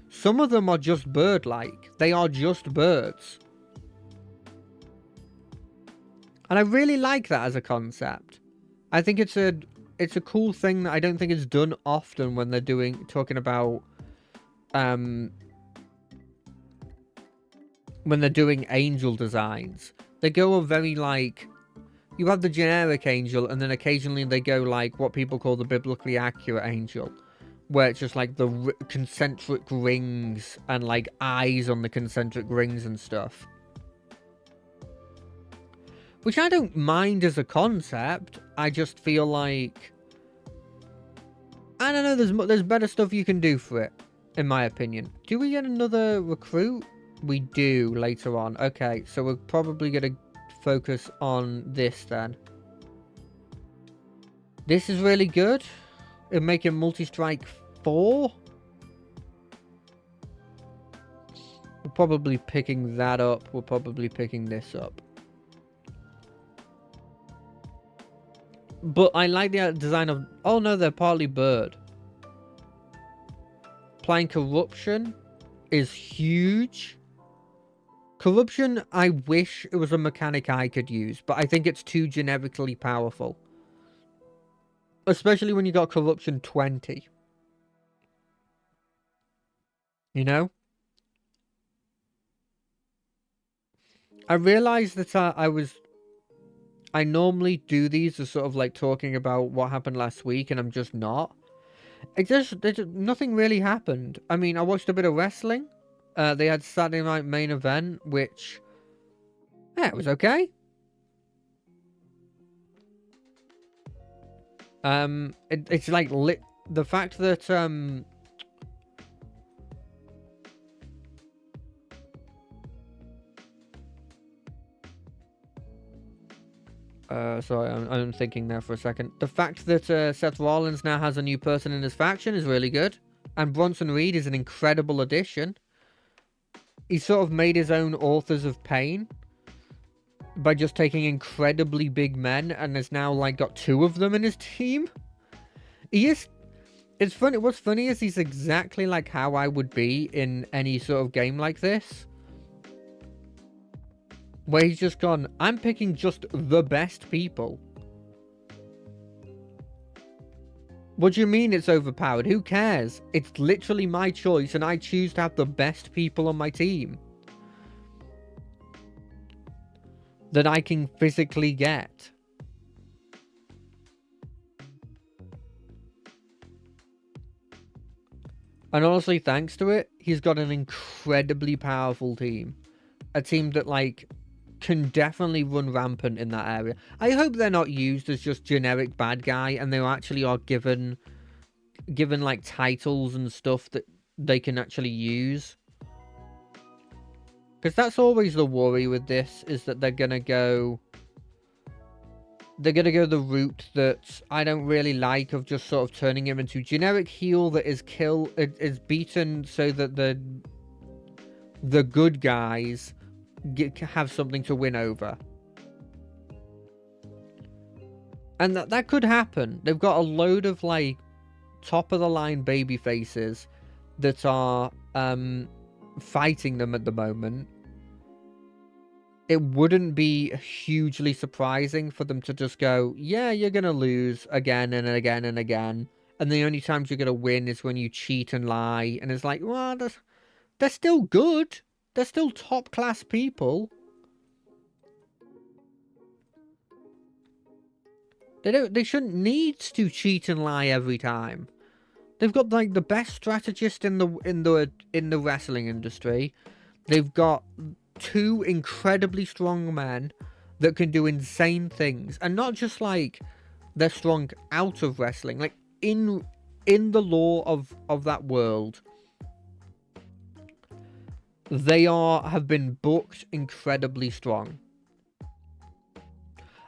some of them are just bird-like. They are just birds. And I really like that as a concept. I think it's a cool thing that I don't think is done often when they're talking about when they're doing angel designs. They go a very like, you have the generic angel, and then occasionally they go like what people call the biblically accurate angel, where it's just like the concentric rings and like eyes on the concentric rings and stuff. Which I don't mind as a concept. I just feel like I don't know, there's better stuff you can do for it, in my opinion. Do we get another recruit? We do later on. Okay, so we're probably going to focus on this then. This is really good. It'll make it multi-strike 4. We're probably picking that up. We're probably picking this up. But I like the design of... Oh no, they're partly bird. Applying corruption is huge. Corruption, I wish it was a mechanic I could use, but I think it's too generically powerful. Especially when you got corruption 20. You know? I realized that I normally do these as sort of like talking about what happened last week, and I'm just not. Nothing really happened. I mean, I watched a bit of wrestling. They had Saturday Night Main Event, which, yeah, it was okay. It's like the fact that sorry, I'm thinking there for a second. The fact that Seth Rollins now has a new person in his faction is really good. And Bronson Reed is an incredible addition. He sort of made his own Authors of Pain by just taking incredibly big men and has now like got 2 of them in his team. It's funny. What's funny is he's exactly like how I would be in any sort of game like this. Where he's just gone, I'm picking just the best people. What do you mean it's overpowered? Who cares? It's literally my choice and I choose to have the best people on my team that I can physically get. And honestly, thanks to it, he's got an incredibly powerful team. A team that, like, can definitely run rampant in that area. I hope they're not used as just generic bad guy and they actually are given like titles and stuff that they can actually use. Because that's always the worry with this, is that they're gonna go the route that I don't really like, of just sort of turning him into generic heel that is beaten so that the good guys have something to win over. And that could happen. They've got a load of like top of the line baby faces that are fighting them at the moment. It wouldn't be hugely surprising for them to just go, yeah, you're gonna lose again and again and again, and the only times you're gonna win is when you cheat and lie. And it's like, well, they're still good. They're still top class people. They shouldn't need to cheat and lie every time. They've got like the best strategist in the wrestling industry. They've got 2 incredibly strong men that can do insane things, and not just like they're strong out of wrestling, like in the lore of that world. They have been booked incredibly strong.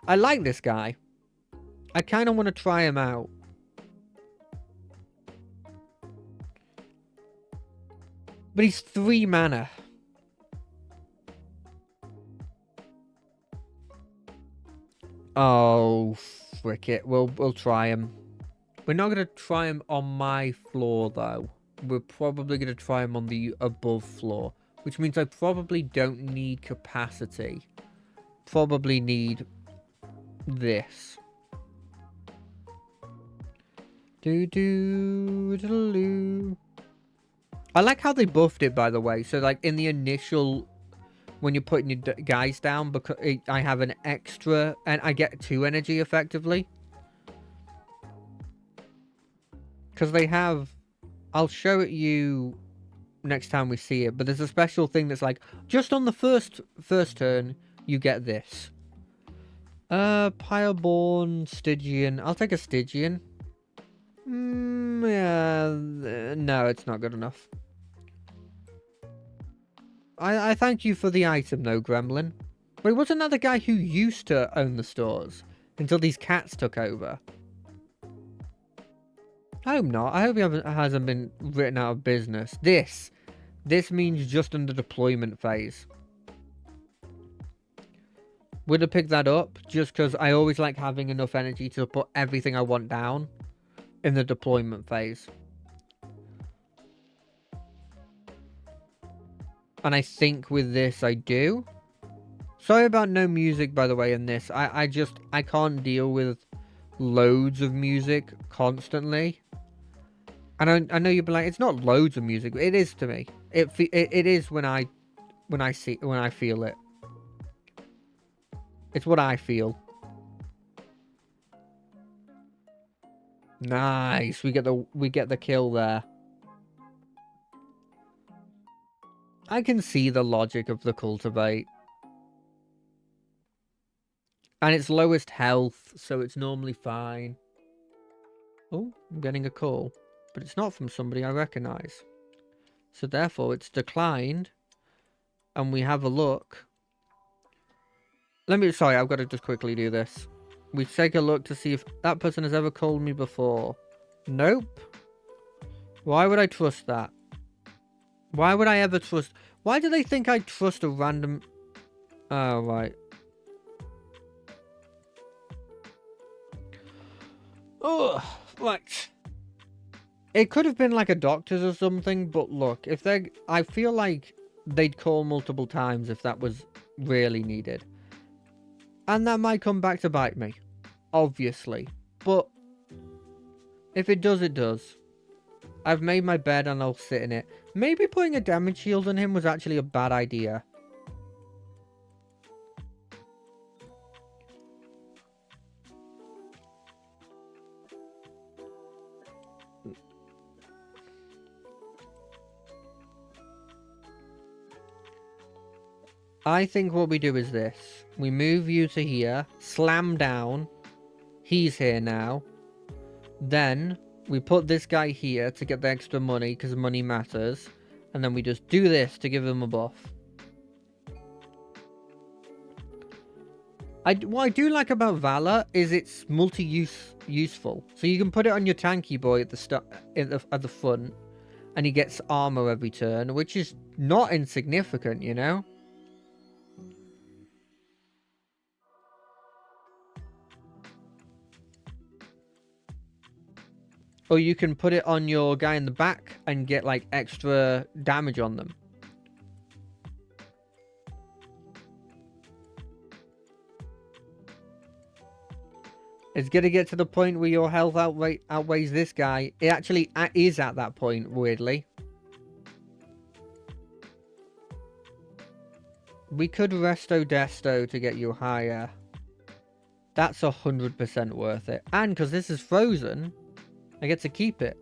I like this guy. I kind of want to try him out. But he's 3 mana. Oh, frick it. We'll try him. We're not going to try him on my floor, though. We're probably going to try him on the above floor, which means I probably don't need capacity. Probably need this. Do-do-do-do. I like how they buffed it, by the way. So, like, in the initial, when you're putting your guys down, because I have an extra, and I get 2 energy, effectively. Because they have, I'll show it you next time we see it, but there's a special thing that's like, just on the first turn, you get this. Pyreborn, Stygian. I'll take a Stygian. No, it's not good enough. I thank you for the item, though, Gremlin. Wait, wasn't that the guy who used to own the stores until these cats took over? I hope not. I hope he hasn't been written out of business. This means just under deployment phase. Would have picked that up just because I always like having enough energy to put everything I want down in the deployment phase. And I think with this I do. Sorry about no music, by the way, in this. I can't deal with loads of music constantly. And I know you'll be like, it's not loads of music. It is to me. It is when I feel it. It's what I feel. Nice. We get the kill there. I can see the logic of the cultivate. And it's lowest health, so it's normally fine. Oh, I'm getting a call. But it's not from somebody I recognise. So therefore it's declined. And we have a look. Sorry, I've got to just quickly do this. We take a look to see if that person has ever called me before. Nope. Why would I trust that? Why would I ever trust... Why do they think I trust a random... Oh, right. Oh, right. It could have been like a doctor's or something, but look, if they're... I feel like they'd call multiple times if that was really needed. And that might come back to bite me. Obviously. But if it does, it does. I've made my bed and I'll sit in it. Maybe putting a damage shield on him was actually a bad idea. I think what we do is this. We move you to here. Slam down. He's here now. Then we put this guy here to get the extra money because money matters. And then we just do this to give him a buff. What I do like about Valor is it's useful. So you can put it on your tanky boy at the front. And he gets armor every turn, which is not insignificant, you know? Or you can put it on your guy in the back and get, like, extra damage on them. It's going to get to the point where your health outweighs this guy. It actually is at that point, weirdly. We could Resto Desto to get you higher. That's 100% worth it. And because this is frozen... I get to keep it.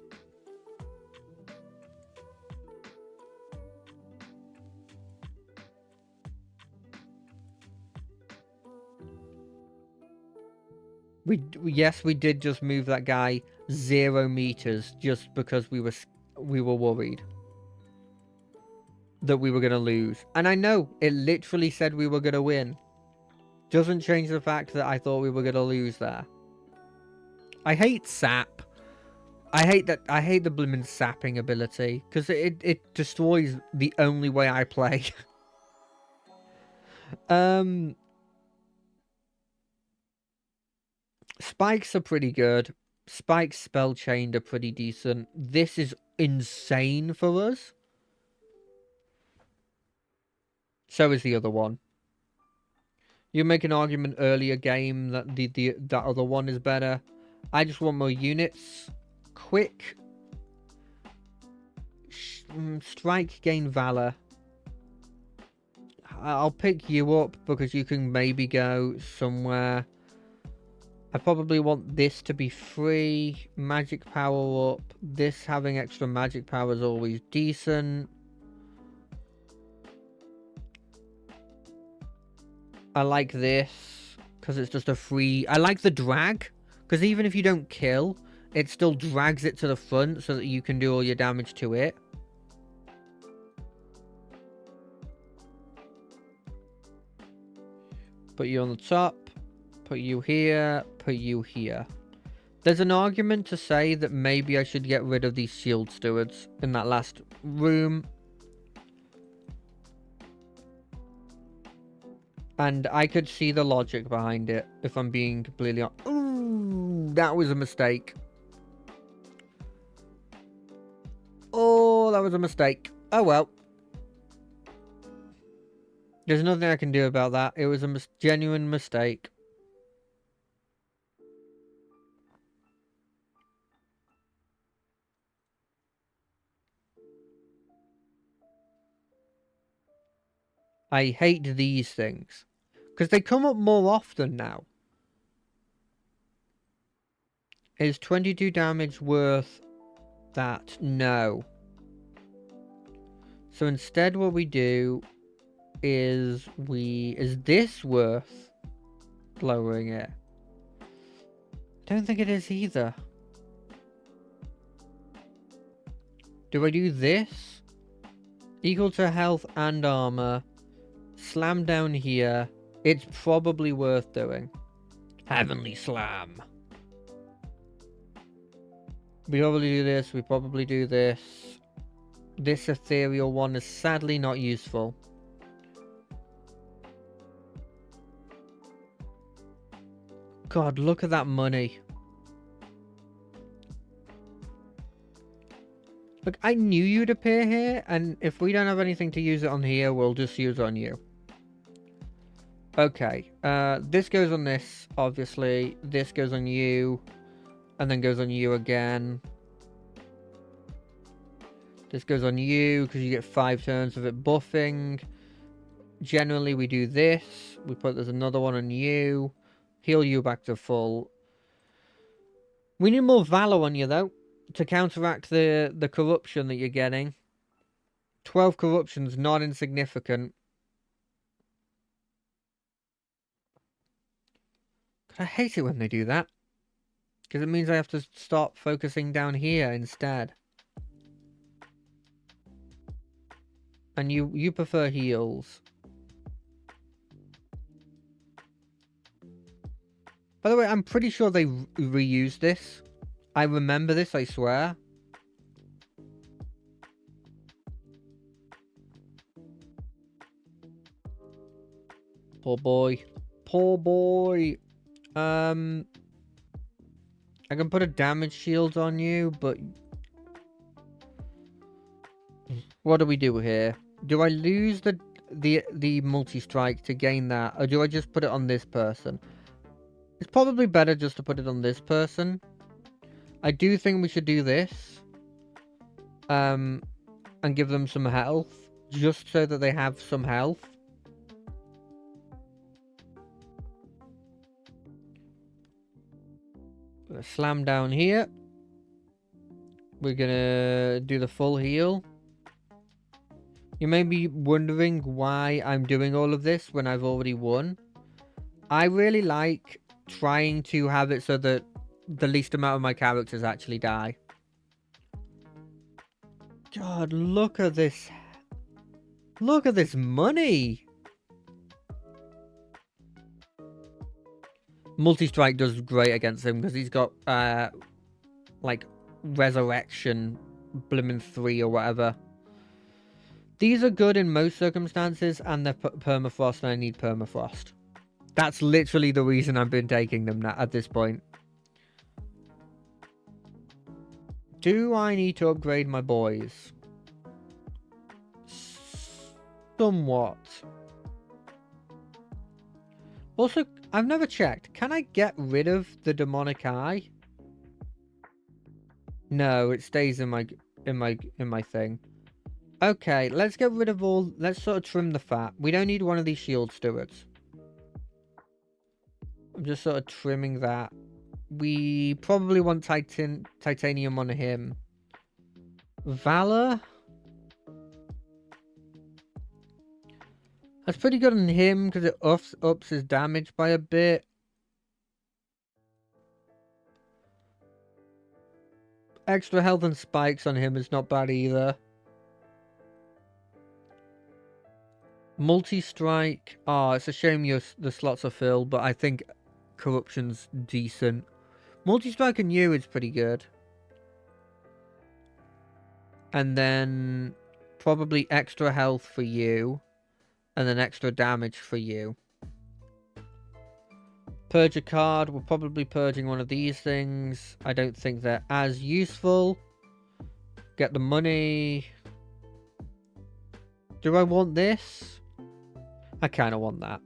Yes, we did just move that guy 0 meters just because we were worried that we were going to lose. And I know it literally said we were going to win. Doesn't change the fact that I thought we were going to lose there. I hate sap. I hate the blimmin' sapping ability, because it destroys the only way I play. Spikes are pretty good. Spikes spell chained are pretty decent. This is insane for us. So is the other one. You make an argument earlier game that that other one is better. I just want more units. Quick strike, gain valor. I'll pick you up because you can maybe go somewhere. I probably want this to be free. Magic power up. This having extra magic power is always decent. I like this because it's just a free... I like the drag because even if you don't kill, it still drags it to the front so that you can do all your damage to it. Put you on the top, put you here, put you here. There's an argument to say that maybe I should get rid of these shield stewards in that last room. And I could see the logic behind it, if I'm being completely honest. Ooh, that was a mistake. Oh, that was a mistake. Oh well. There's nothing I can do about that. It was a genuine mistake. I hate these things. Because they come up more often now. Is 22 damage worth that? No. So instead what we do is is this worth lowering it? Don't think it is either. Do I do this? Equal to health and armor. Slam down here. It's probably worth doing. Heavenly Slam. We probably do this. We probably do this. This ethereal one is sadly not useful. God, look at that money. Look, I knew you'd appear here, and if we don't have anything to use it on here, we'll just use it on you. Okay, this goes on this, obviously. This goes on you, and then goes on you again. This goes on you, because you get 5 turns of it buffing. Generally, we do this. There's another one on you. Heal you back to full. We need more Valor on you, though, to counteract the corruption that you're getting. 12 corruption's not insignificant. I hate it when they do that. Because it means I have to start focusing down here instead. And you prefer heals. By the way, I'm pretty sure they reused this. I remember this, I swear. Poor boy. Poor boy. I can put a damage shield on you, but... What do we do here? Do I lose the multi-strike to gain that? Or do I just put it on this person? It's probably better just to put it on this person. I do think we should do this. And give them some health. Just so that they have some health. Gonna slam down here. We're gonna do the full heal. You may be wondering why I'm doing all of this when I've already won. I really like trying to have it so that the least amount of my characters actually die. God, look at this. Look at this money. Multi-strike does great against him because he's got, like, resurrection, blimmin' 3 or whatever. These are good in most circumstances, and they're permafrost, and I need permafrost. That's literally the reason I've been taking them at this point. Do I need to upgrade my boys? Somewhat. Also, I've never checked. Can I get rid of the demonic eye? No, it stays in my thing. Okay, let's get rid of all... Let's sort of trim the fat. We don't need one of these shield stewards. I'm just sort of trimming that. We probably want titanium on him. Valor? That's pretty good on him because it ups his damage by a bit. Extra health and spikes on him is not bad either. Multi-strike. Oh, it's a shame the slots are filled, but I think corruption's decent. Multi-strike on you is pretty good. And then probably extra health for you. And then extra damage for you. Purge a card. We're probably purging one of these things. I don't think they're as useful. Get the money. Do I want this? I kind of want that.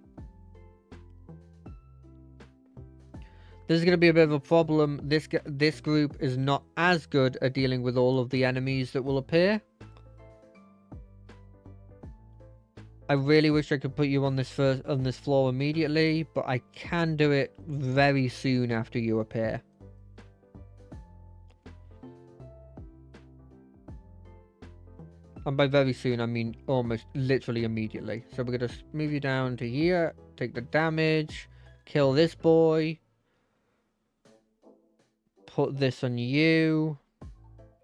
This is going to be a bit of a problem. This group is not as good at dealing with all of the enemies that will appear. I really wish I could put you on this floor immediately, but I can do it very soon after you appear. And by very soon, I mean almost literally immediately. So we're going to move you down to here, take the damage, kill this boy, put this on you,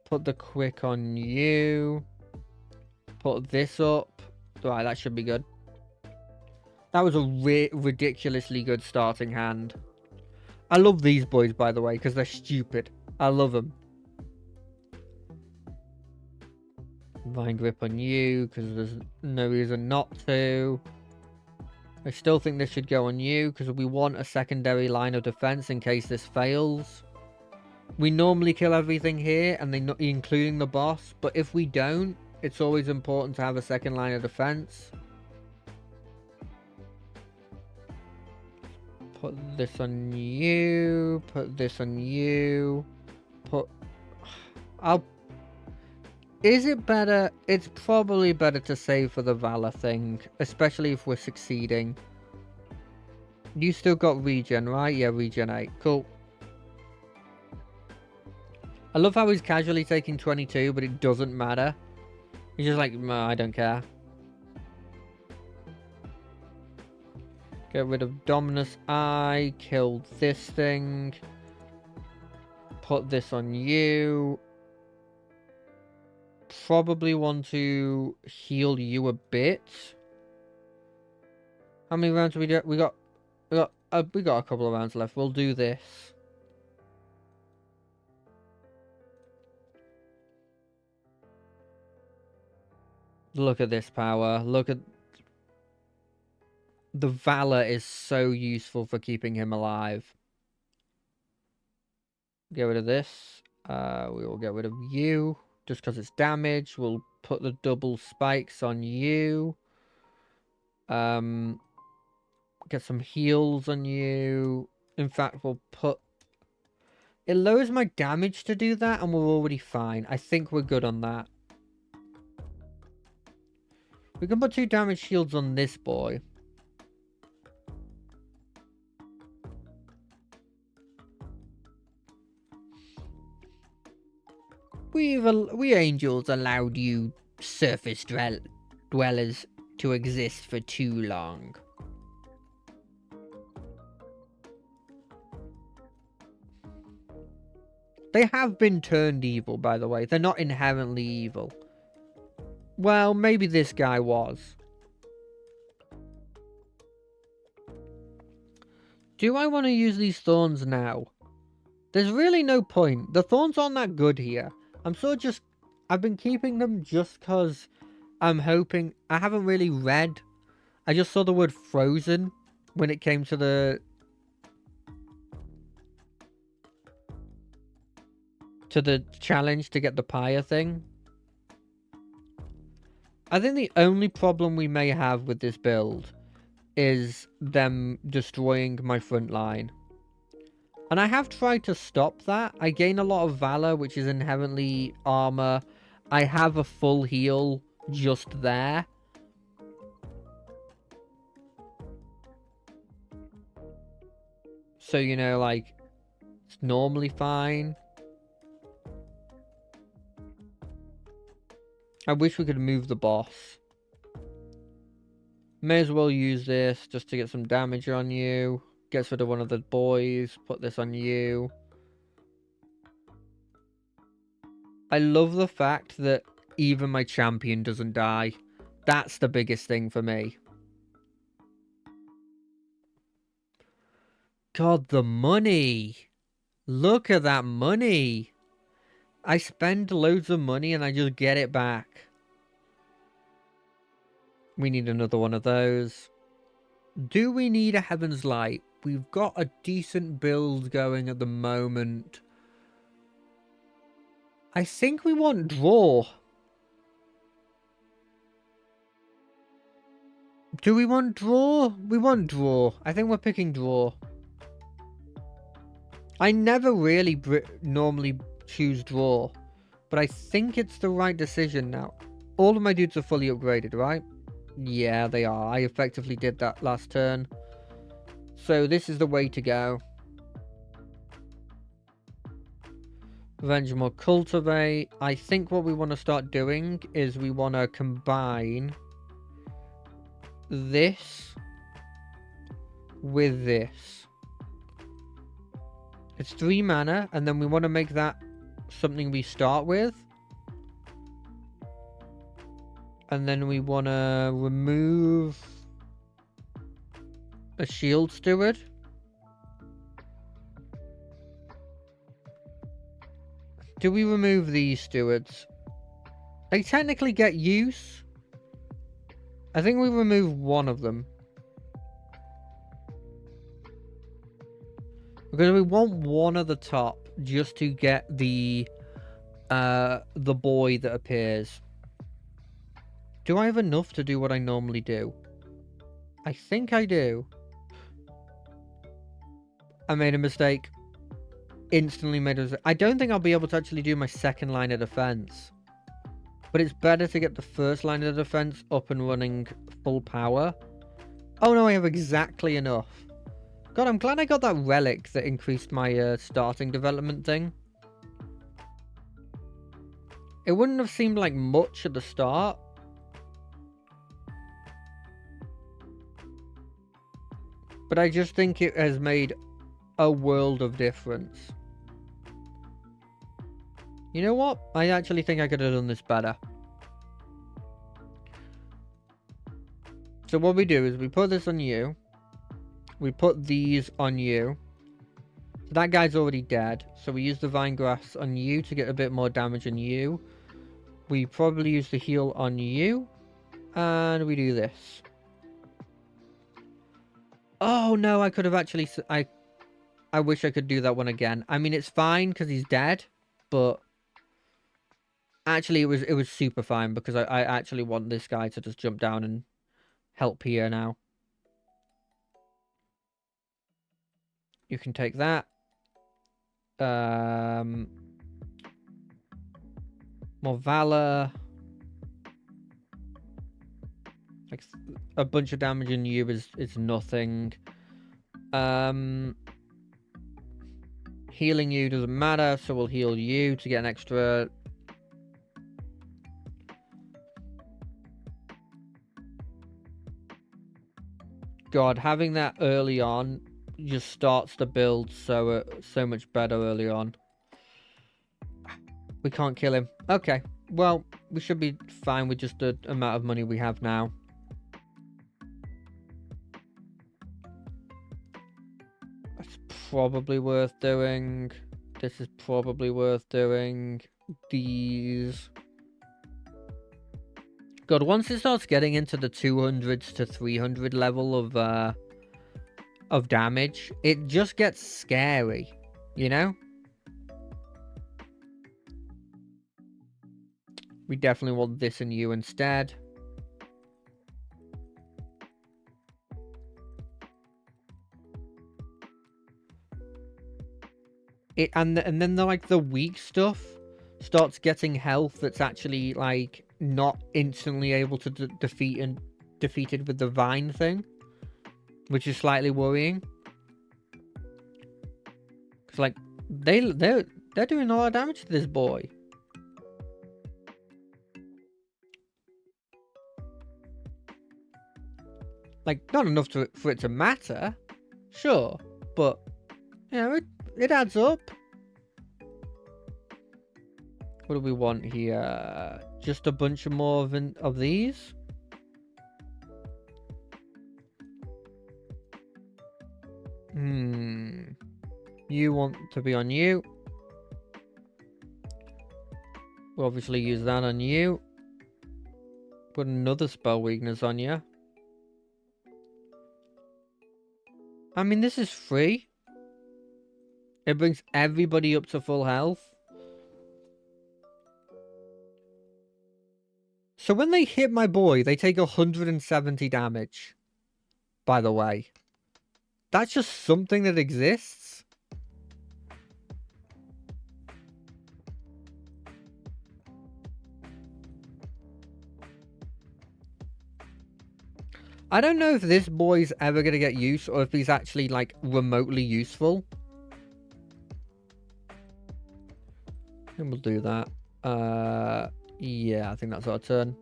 put the quick on you, put this up. Right, that should be good. That was a ridiculously good starting hand. I love these boys, by the way, because they're stupid. I love them. Vine grip on you, because there's no reason not to. I still think this should go on you, because we want a secondary line of defense in case this fails. We normally kill everything here, and including the boss, but if we don't, it's always important to have a second line of defense. Put this on you, put this on you, Is it better? It's probably better to save for the Valor thing, especially if we're succeeding. You still got regen, right? Yeah, regen 8. Cool. I love how he's casually taking 22, but it doesn't matter. He's just like, I don't care. Get rid of Dominus Eye. Kill this thing. Put this on you. Probably want to heal you a bit. How many rounds do we do? We got a couple of rounds left. We'll do this. Look at this power. Look at the Valor is so useful for keeping him alive. Get rid of this. We will get rid of you just because it's damage. We'll put the double spikes on you. Get some heals on you. In fact, we'll put... It lowers my damage to do that, and we're already fine. I think we're good on that. We can put 2 damage shields on this boy. We angels allowed you surface dwellers to exist for too long. They have been turned evil, by the way. They're not inherently evil. Well, maybe this guy was. Do I want to use these thorns now? There's really no point. The thorns aren't that good here. I've been keeping them just because I'm hoping... I haven't really read. I just saw the word frozen when it came to the challenge to get the pyre thing. I think the only problem we may have with this build is them destroying my front line. And I have tried to stop that. I gain a lot of Valor, which is inherently armor. I have a full heal just there. So, you know, like, it's normally fine. I wish we could move the boss. May as well use this just to get some damage on you. Gets rid of one of the boys. Put this on you. I love the fact that even my champion doesn't die. That's the biggest thing for me. God, the money. Look at that money. I spend loads of money and I just get it back. We need another one of those. Do we need a Heaven's Light? We've got a decent build going at the moment. I think we want Draw. Do we want Draw? We want Draw. I think we're picking Draw. I never really normally choose Draw, but I think it's the right decision now. All of my dudes are fully upgraded, right? Yeah, they are. I effectively did that last turn. So this is the way to go. Vengeful Cultivate. I think what we want to start doing is we want to combine this with this. It's 3 mana, and then we want to make that something we start with. And then we want to remove a Shield Steward. Do we remove these stewards? They technically get use. I think we remove one of them. Because we want one at the top just to get the boy that appears. Do I have enough to do what I normally do? I think I do. I made a mistake. Instantly made a mistake. I don't think I'll be able to actually do my second line of defense. But it's better to get the first line of defense up and running full power. Oh no, I have exactly enough. God, I'm glad I got that relic that increased my starting development thing. It wouldn't have seemed like much at the start. But I just think it has made a world of difference. You know what? I actually think I could have done this better. So what we do is we put this on you. We put these on you. So that guy's already dead. So we use the Vine Grass on you to get a bit more damage on you. We probably use the heal on you. And we do this. Oh no, I could have actually... I wish I could do that one again. I mean, it's fine because he's dead. But... actually, it was super fine because I actually want this guy to just jump down and help here now. You can take that. More Valor. Like a bunch of damage in you is nothing. Healing you doesn't matter, so we'll heal you to get an extra. God, having that early on just starts the build so much better early on. We can't kill him. Okay, well, we should be fine with just the amount of money we have now. That's probably worth doing. This is probably worth doing. These... God, once it starts getting into the 200s to 300 level of damage, it just gets scary, you know? We definitely want this and you instead. And then the weak stuff starts getting health that's actually like not instantly able to defeated with the vine thing, which is slightly worrying. Cause like they're doing a lot of damage to this boy. Like not enough for it to matter, sure, but you know it adds up. What do we want here? Just a bunch of more of these? You want to be on you. We'll obviously use that on you. Put another spell weakness on you. I mean, this is free. It brings everybody up to full health. So when they hit my boy, they take 170 damage. By the way. That's just something that exists. I don't know if this boy's ever going to get use or if he's actually, like, remotely useful. And we'll do that. Yeah, I think that's our turn.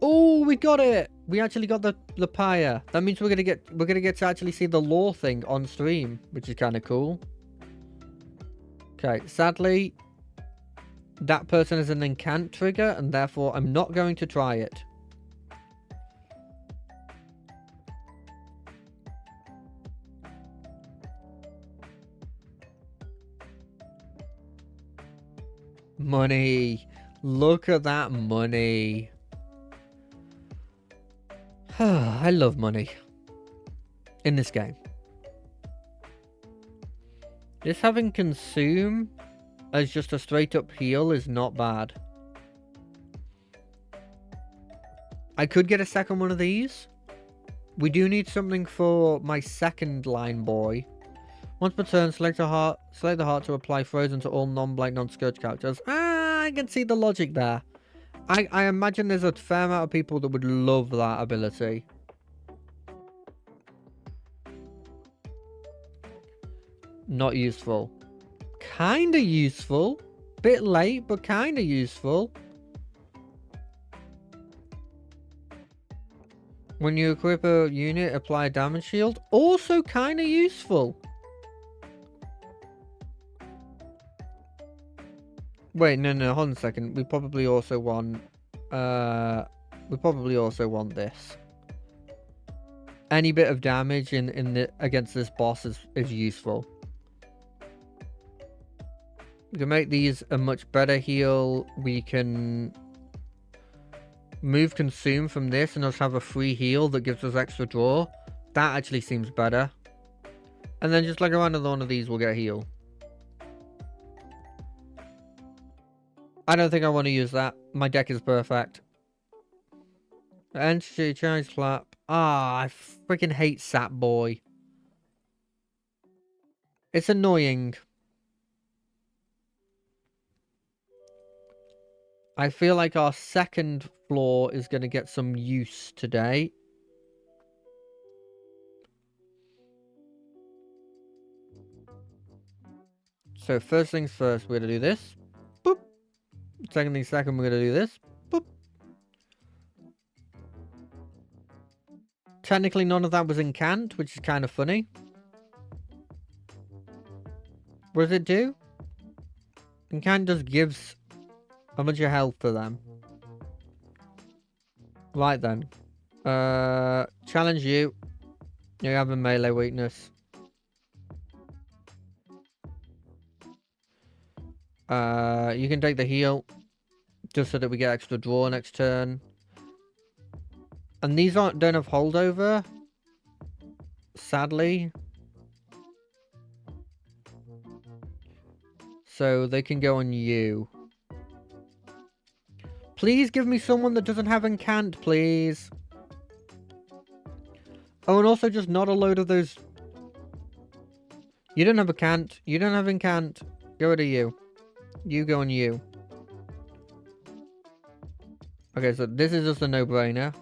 Oh, we got it! We actually got the pyre. That means we're gonna get to actually see the lore thing on stream, which is kind of cool. Okay, sadly, that person is an incant trigger, and therefore I'm not going to try it. Money. Look at that money. I love money. In this game. This having consume as just a straight up heal is not bad. I could get a second one of these. We do need something for my second line boy. Once per turn, select the heart to apply frozen to all non-blight, non-scourge characters. Ah, I can see the logic there. I imagine there's a fair amount of people that would love that ability. Not useful. Kinda useful. Bit late, but kinda useful. When you equip a unit, apply a damage shield. Also kinda useful. Wait, no, hold on a second. We probably also want... this. Any bit of damage against this boss is useful. We can make these a much better heal. We can move consume from this and just have a free heal that gives us extra draw. That actually seems better. And then just like around another one of these, we'll get a heal. I don't think I want to use that. My deck is perfect. Entity, charge, flap. Ah, I freaking hate Sap Boy. It's annoying. I feel like our second floor is going to get some use today. So first things first, we're going to do this. Boop. Second things second, we're going to do this. Boop. Technically, none of that was incant, which is kind of funny. What does it do? Incant just gives a bunch of health to them. Right then. Challenge you. You have a melee weakness. You can take the heal. Just so that we get extra draw next turn. And these don't have holdover. Sadly. So they can go on you. Please give me someone that doesn't have incant, please. Oh, and also just not a load of those. You don't have a cant. You don't have incant. Get rid of you. You go on you. Okay, so this is just a no-brainer.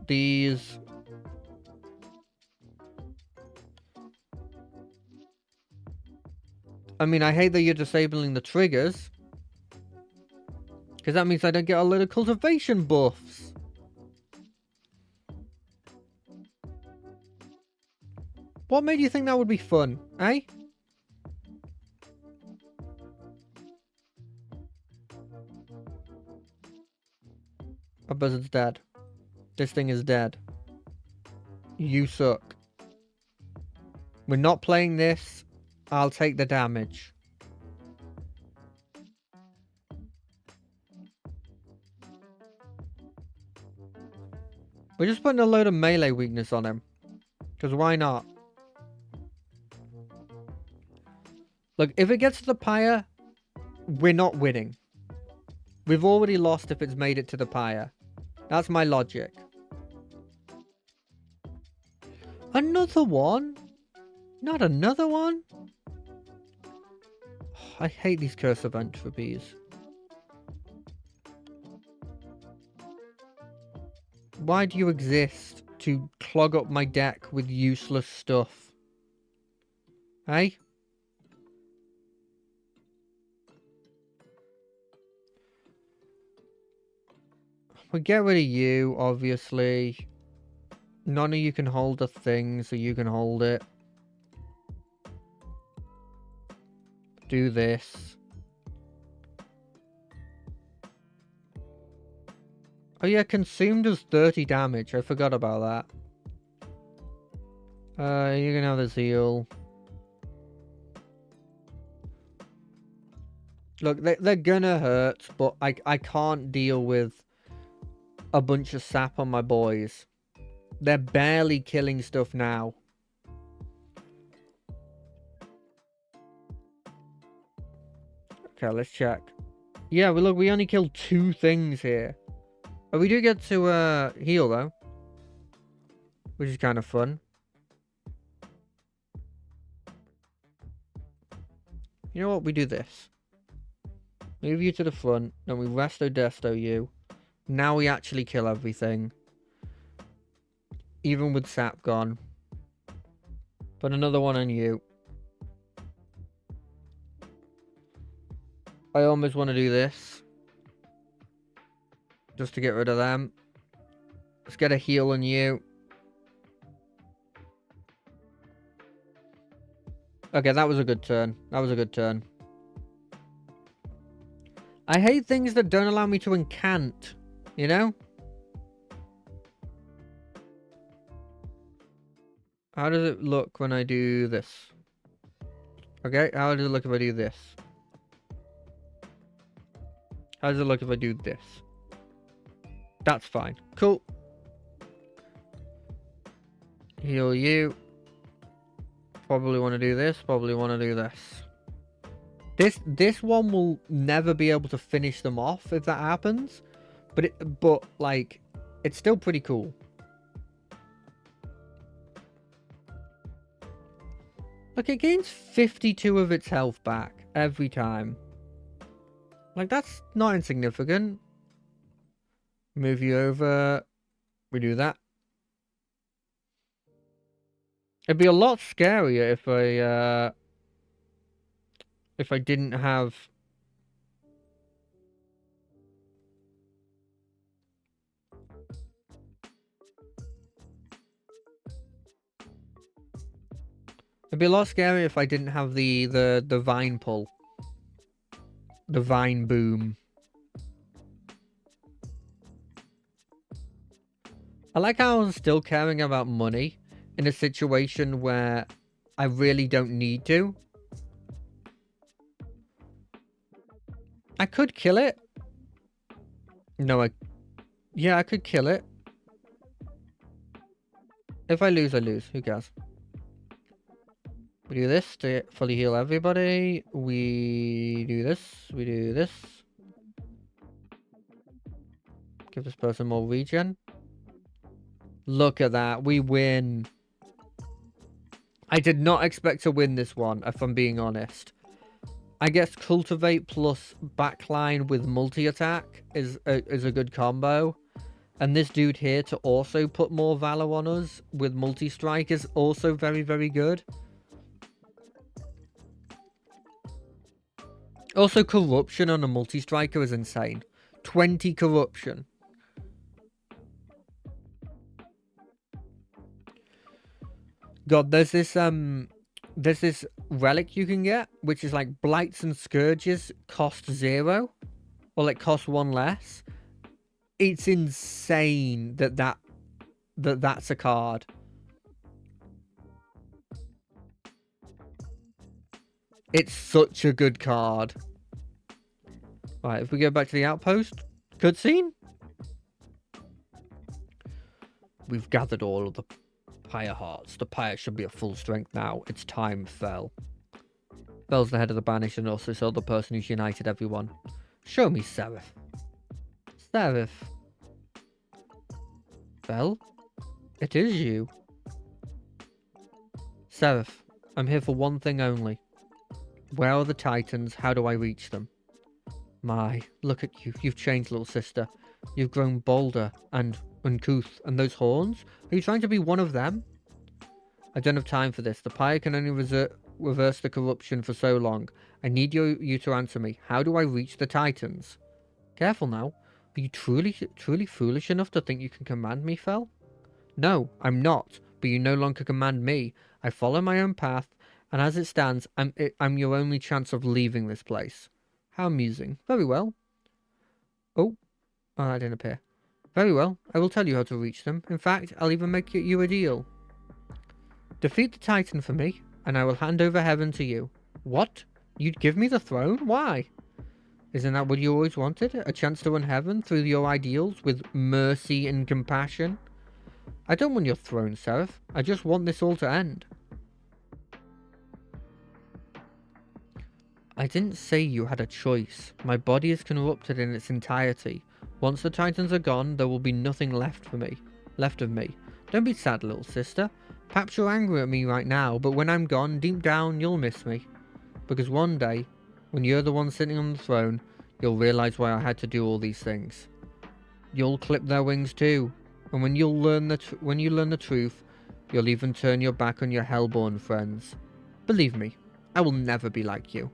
These... I mean, I hate that you're disabling the triggers. Because that means I don't get a load of cultivation buffs. What made you think that would be fun, eh? Our buzzard's dead. This thing is dead. You suck. We're not playing this. I'll take the damage. We're just putting a load of melee weakness on him. Because why not? Look, if it gets to the pyre, we're not winning. We've already lost if it's made it to the pyre. That's my logic. Another one? Not another one? I hate these curse of entropies. Why do you exist to clog up my deck with useless stuff? Hey? We get rid of you, obviously. None of you can hold the thing, so you can hold it. Do this. Oh yeah, consumed does 30 damage. I forgot about that. You can have this heal. Look, they're gonna hurt, but I can't deal with a bunch of sap on my boys. They're barely killing stuff now. Okay, let's check. Yeah, well, look, we only killed 2 things here. Oh, we do get to heal, though. Which is kind of fun. You know what? We do this. Move you to the front. Then we resto desto you. Now we actually kill everything. Even with sap gone. Put another one on you. I almost want to do this. Just to get rid of them. Let's get a heal on you. Okay, that was a good turn. That was a good turn. I hate things that don't allow me to incant. You know? How does it look when I do this? Okay, how does it look if I do this? How does it look if I do this? That's fine. Cool. Heal you. Probably want to do this. Probably want to do this. This one will never be able to finish them off if that happens. But like, it's still pretty cool. Look, it gains 52 of its health back every time. Like, that's not insignificant. Move you over. We do that. It'd be a lot scarier if I didn't have... It'd be a lot scarier if I didn't have the vine pull. The vine boom. I like how I'm still caring about money in a situation where I really don't need to. I could kill it. No, yeah, I could kill it. If I lose, I lose. Who cares? We do this to fully heal everybody. We do this. We do this. Give this person more regen. Look at that. We win. I did not expect to win this one, if I'm being honest. I guess Cultivate plus Backline with multi-attack is a good combo. And this dude here to also put more Valor on us with multi-strike is also very, very good. Also, corruption on a multi-striker is insane. 20 corruption. God, there's this relic you can get, which is like Blights and Scourges cost 0. Or like cost 1 less. It's insane that's a card. It's such a good card. Right, if we go back to the outpost, cutscene. We've gathered all of the Pyre hearts. The Pyre should be at full strength now. It's time, Fel. Fel's the head of the Banished and also so the person who's united everyone. Show me Seraph. Seraph. Fel? It is you. Seraph, I'm here for one thing only. Where are the Titans? How do I reach them? My, look at you. You've changed, little sister. You've grown bolder and uncouth. And those horns? Are you trying to be one of them? I don't have time for this. The Pyre can only reverse the corruption for so long. I need you to answer me. How do I reach the Titans? Careful now. Are you truly foolish enough to think you can command me, Fel? No, I'm not. But you no longer command me. I follow my own path, and as it stands, I'm your only chance of leaving this place. How amusing. Very well. Oh, that didn't appear. Very well. I will tell you how to reach them. In fact, I'll even make you a deal. Defeat the Titan for me, and I will hand over heaven to you. What? You'd give me the throne? Why? Isn't that what you always wanted? A chance to run heaven through your ideals with mercy and compassion? I don't want your throne, Seraph. I just want this all to end. I didn't say you had a choice. My body is corrupted in its entirety. Once the Titans are gone, there will be nothing left of me. Don't be sad, little sister. Perhaps you're angry at me right now, but when I'm gone, deep down, you'll miss me. Because one day, when you're the one sitting on the throne, you'll realize why I had to do all these things. You'll clip their wings too, and when you learn the truth, you'll even turn your back on your hellborn friends. Believe me, I will never be like you.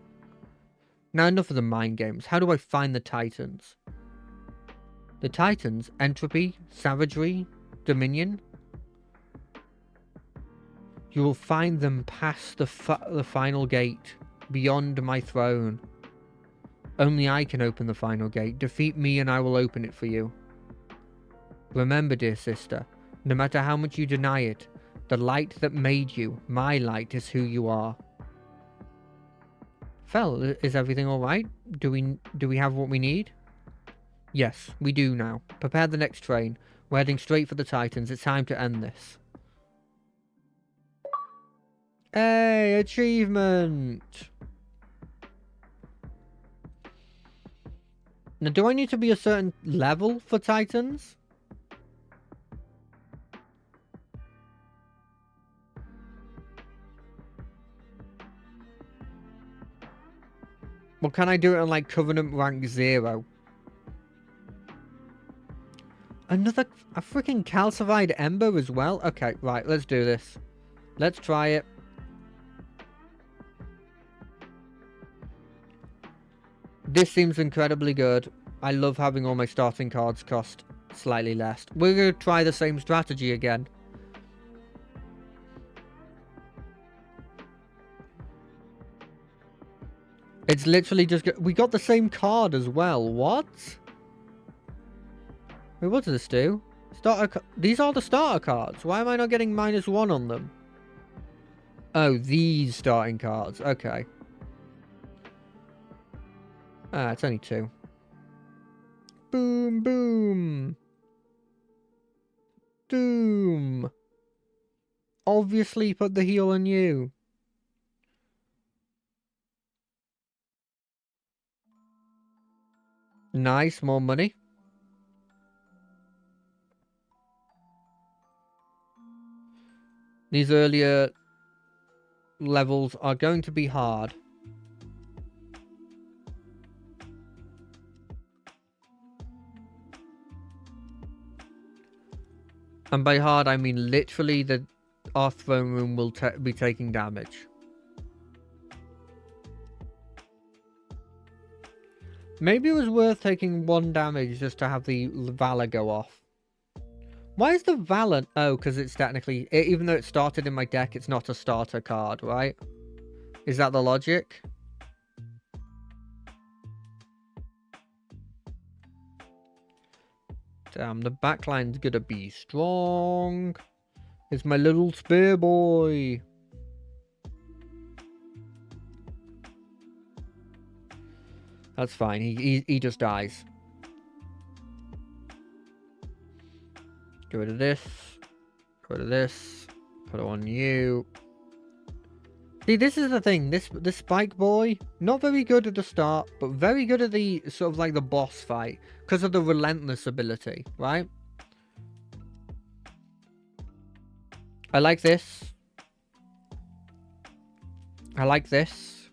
Now enough of the mind games. How do I find the Titans? The Titans? Entropy? Savagery? Dominion? You will find them past the final gate, beyond my throne. Only I can open the final gate. Defeat me and I will open it for you. Remember, dear sister, no matter how much you deny it, the light that made you, my light, is who you are. Fel, is everything alright? Do we have what we need? Yes, we do now. Prepare the next train. We're heading straight for the Titans. It's time to end this. Hey, achievement! Now, do I need to be a certain level for Titans? Well, can I do it on, like, Covenant rank 0? A freaking calcified ember as well? Okay, right, let's do this. Let's try it. This seems incredibly good. I love having all my starting cards cost slightly less. We're going to try the same strategy again. It's literally just... We got the same card as well. What? Wait, what does this do? These are the starter cards. Why am I not getting -1 on them? Oh, these starting cards. Okay. Ah, it's only 2. Boom, boom. Doom. Obviously put the heal on you. Nice, more money. These earlier levels are going to be hard. And by hard, I mean literally our throne room will be taking damage. Maybe it was worth taking 1 damage just to have the Valor go off. Why is the Valor... Oh, because it's technically... Even though it started in my deck, it's not a starter card, right? Is that the logic? Damn, the backline's gonna be strong. It's my little spear boy. That's fine. He just dies. Get rid of this. Get rid of this. Put it on you. See, this is the thing. This Spike boy, not very good at the start, but very good at the sort of like the boss fight because of the relentless ability, right? I like this. I like this.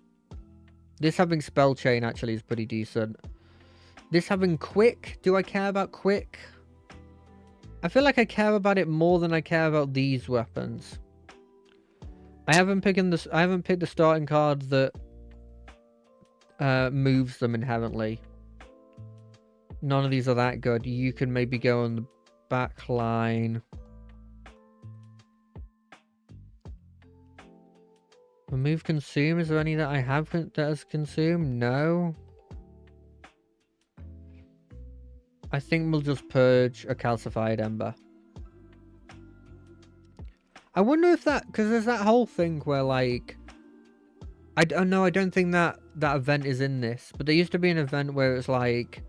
This having spell chain actually is pretty decent. This having quick. Do I care about quick? I feel like I care about it more than I care about these weapons. I haven't picked the starting card that moves them inherently. None of these are that good. You can maybe go on the back line. Remove consume. Is there any that I have that has consumed? No. I think we'll just purge a calcified ember. I wonder if that, because there's that whole thing where like, I don't know. I don't think that event is in this, but there used to be an event where it's like,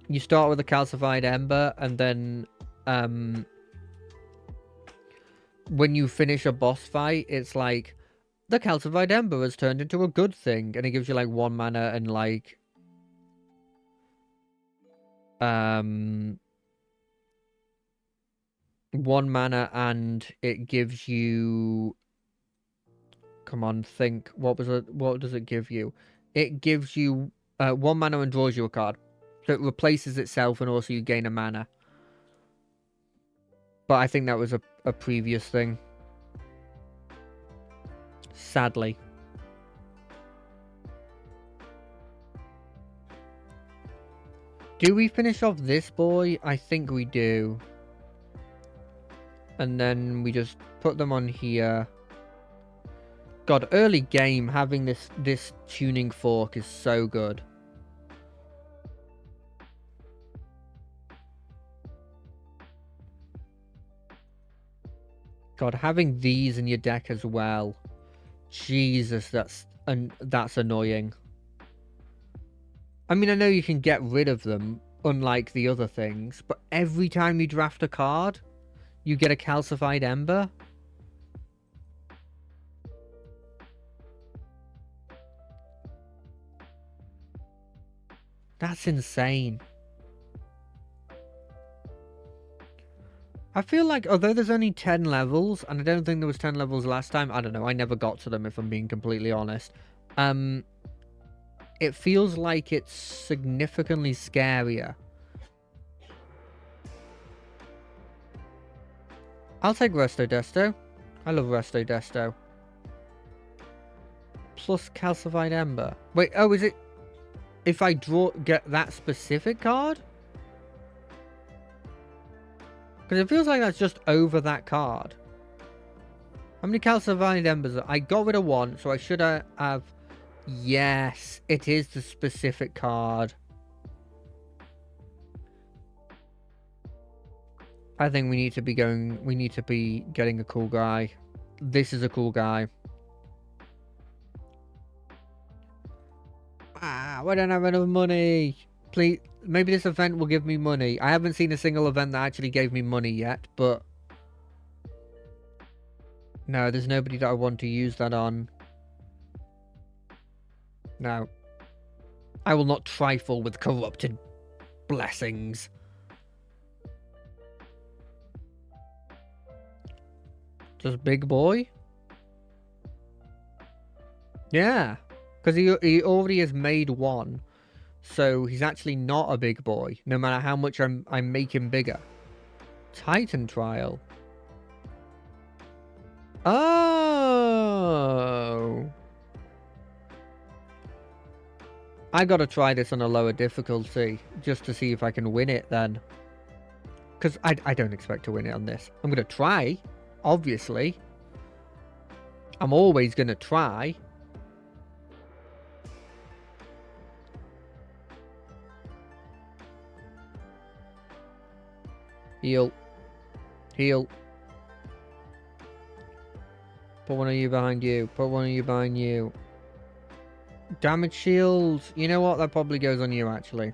you start with a calcified ember, and then when you finish a boss fight, it's like the calcified ember has turned into a good thing, and it gives you like 1 mana and like 1 mana, and it gives you, come on, think, what does it give you? It gives you 1 mana and draws you a card. So it replaces itself, and also you gain a mana. But I think that was a previous thing. Sadly. Do we finish off this boy? I think we do. And then we just put them on here. God, early game having this tuning fork is so good. God, having these in your deck as well. Jesus, that's annoying. I mean, I know you can get rid of them, unlike the other things, but every time you draft a card, you get a calcified ember. That's insane. I feel like, although there's only 10 levels, and I don't think there was 10 levels last time, I don't know, I never got to them if I'm being completely honest. It feels like it's significantly scarier. I'll take Resto Desto. I love Resto Desto. Plus Calcified Ember. Wait, oh, is it if I get that specific card? Because it feels like that's just over that card. How many Calcified Embers? I got rid of 1, so I should have... Yes, it is the specific card. I think we need to be getting a cool guy. This is a cool guy. We don't have enough money. Please, maybe this event will give me money. I haven't seen a single event that actually gave me money yet, but... No, there's nobody that I want to use that on. No. I will not trifle with corrupted blessings. Just big boy? Yeah. Because he already has made 1. So he's actually not a big boy, no matter how much I make him bigger. Titan Trial. Oh. I gotta try this on a lower difficulty, just to see if I can win it then. Because I don't expect to win it on this. I'm gonna try, obviously. I'm always gonna try. Heal. Heal. Put one of you behind you. Put one of you behind you. Damage shields. You know what? That probably goes on you, actually.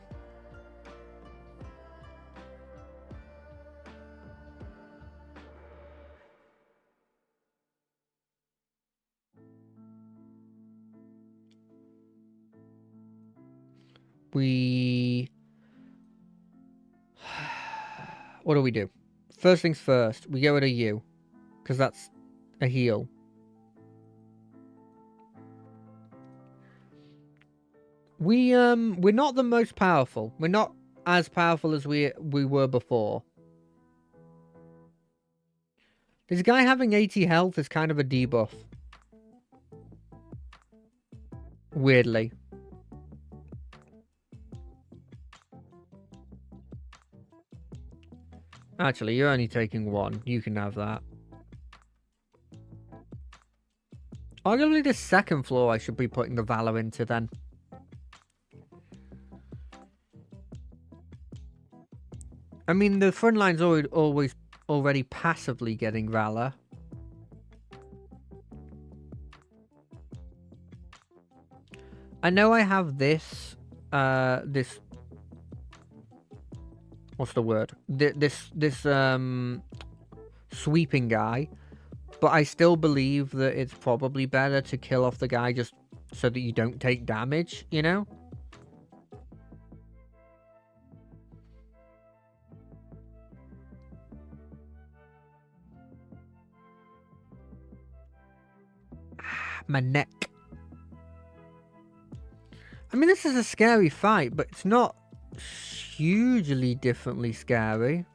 What do we do? First things first, we get rid of you. Because that's a heal. We're not the most powerful. We're not as powerful as we were before. This guy having 80 health is kind of a debuff. Weirdly. Actually, you're only taking one. You can have that. Arguably the second floor I should be putting the Valor into then. I mean, the front line's already passively getting Valor. I know I have this, what's the word? This sweeping guy, but I still believe that it's probably better to kill off the guy just so that you don't take damage, you know? My neck. I mean, this is a scary fight, but it's not hugely differently scary.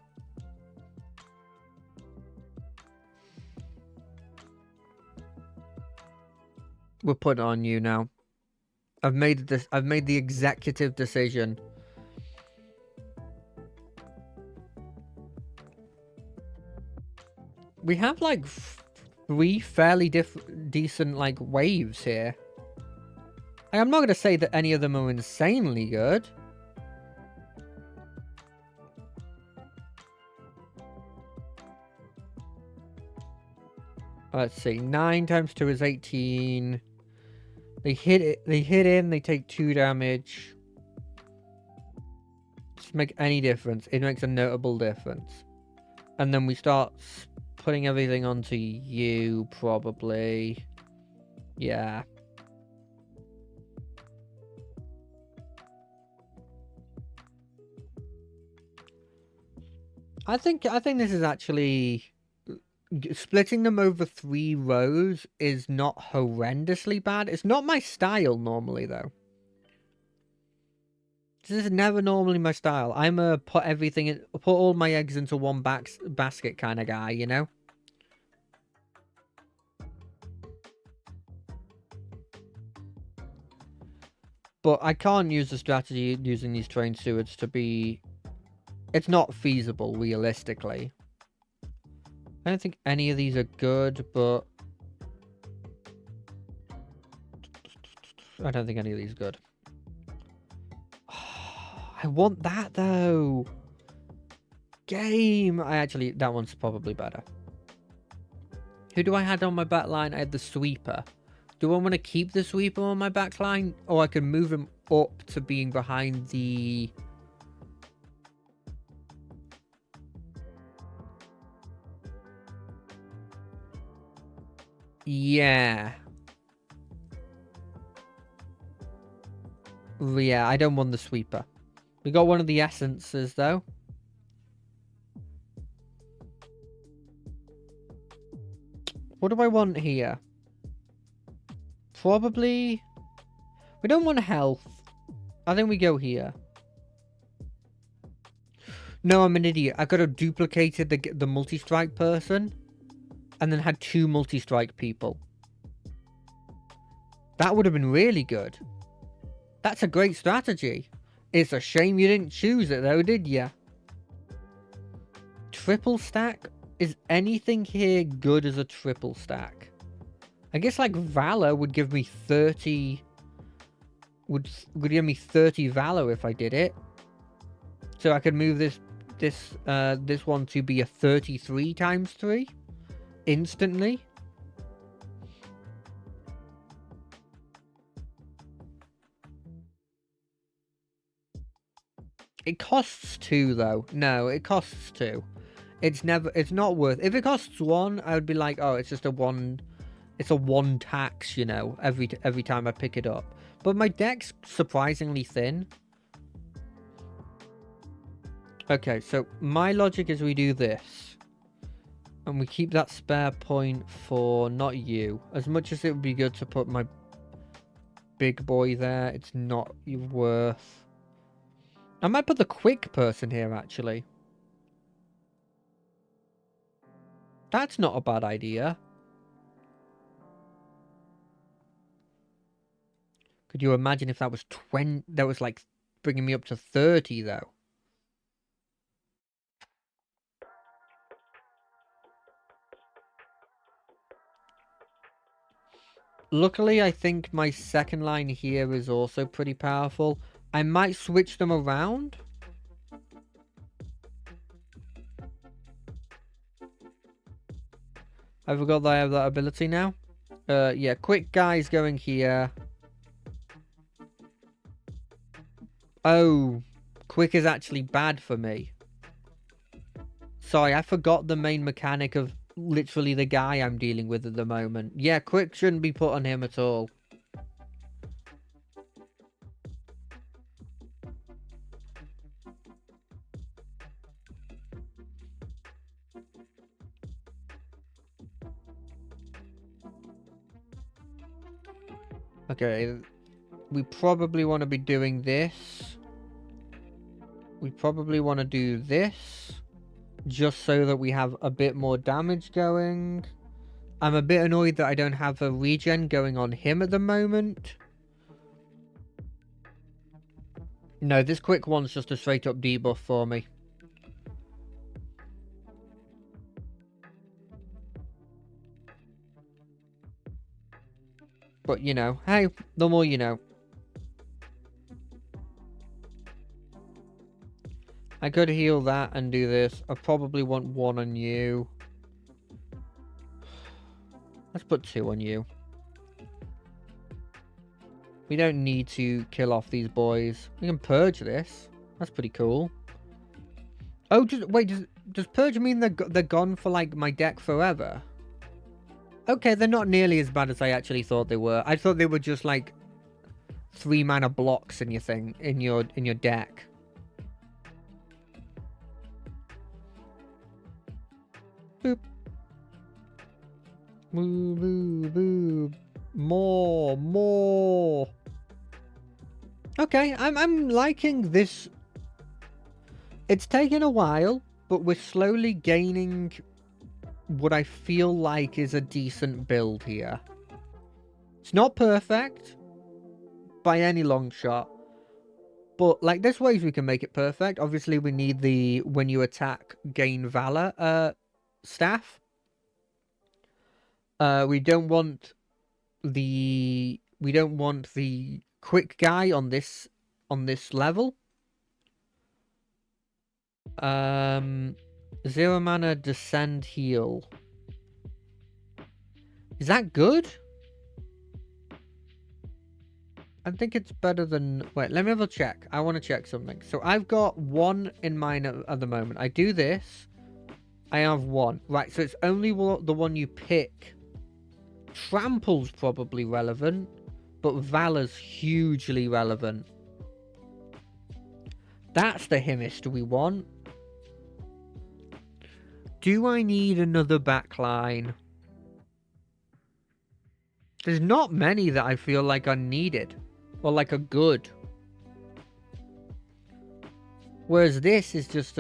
We'll put it on you now. I've made the executive decision. We have like 3 fairly decent like waves here. I'm not going to say that any of them are insanely good. Let's see. 9 times 2 is 18. They hit it. They hit in. They take 2 damage. Does it make any difference? It makes a notable difference. And then we start putting everything onto you, probably. Yeah. I think this is actually... Splitting them over 3 rows is not horrendously bad. It's not my style normally, though. This is never normally my style. I'm a put all my eggs into one basket kind of guy, you know? But I can't use the strategy using these trained stewards to be... It's not feasible, realistically. I don't think any of these are good, but... I don't think any of these are good. I want that, though. Game. That one's probably better. Who do I have on my back line? I had the sweeper. Do I want to keep the sweeper on my back line? Or I can move him up to being behind the... Yeah. Yeah, I don't want the sweeper. We got one of the essences, though. What do I want here? Probably... We don't want health. I think we go here. No, I'm an idiot. I could have duplicated the multi-strike person. And then had 2 multi-strike people. That would have been really good. That's a great strategy. It's a shame you didn't choose it though, did ya? Triple stack? Is anything here good as a triple stack? I guess like Valor would give me 30... Would give me 30 Valor if I did it. So I could move this this one to be a 33 times 3 instantly. It costs 2 though. No, it costs 2. It's not worth. If it costs 1, I would be like, oh, it's just a 1. It's a 1 tax, you know, every time I pick it up. But my deck's surprisingly thin. Okay, so my logic is we do this. And we keep that spare point for not you. As much as it would be good to put my big boy there, it's not worth. I might put the quick person here, actually. That's not a bad idea. Could you imagine if that was 20? That was like bringing me up to 30, though. Luckily, I think my second line here is also pretty powerful. I might switch them around. I forgot that I have that ability now. Yeah, quick guy's going here. Oh, quick is actually bad for me. Sorry, I forgot the main mechanic of literally the guy I'm dealing with at the moment. Yeah, quick shouldn't be put on him at all. Okay, we probably want to be doing this. We probably want to do this. Just so that we have a bit more damage going. I'm a bit annoyed that I don't have a regen going on him at the moment. No, this quick one's just a straight up debuff for me. But, you know, hey, the more you know. I could heal that and do this. I probably want 1 on you. Let's put 2 on you. We don't need to kill off these boys. We can purge this. That's pretty cool. Oh, wait, does purge mean they're gone for, like, my deck forever? Okay, they're not nearly as bad as I actually thought they were. I thought they were just, like, 3 mana blocks in your thing, in your deck. Boop. Boo, boo, boo. More. Okay, I'm liking this. It's taken a while, but we're slowly gaining what I feel like is a decent build here. It's not perfect by any long shot, but like there's ways we can make it perfect. Obviously, we need the when you attack gain valor staff. We don't want the quick guy on this level. 0 mana descend heal. Is that good? I think it's better than... Wait, let me have a check. I want to check something. So I've got 1 in mine at the moment. I do this. I have 1. Right, so it's only the one you pick. Trample's probably relevant, but Valor's hugely relevant. That's the Himist we want. Do I need another backline? There's not many that I feel like are needed. Or like are good. Whereas this is just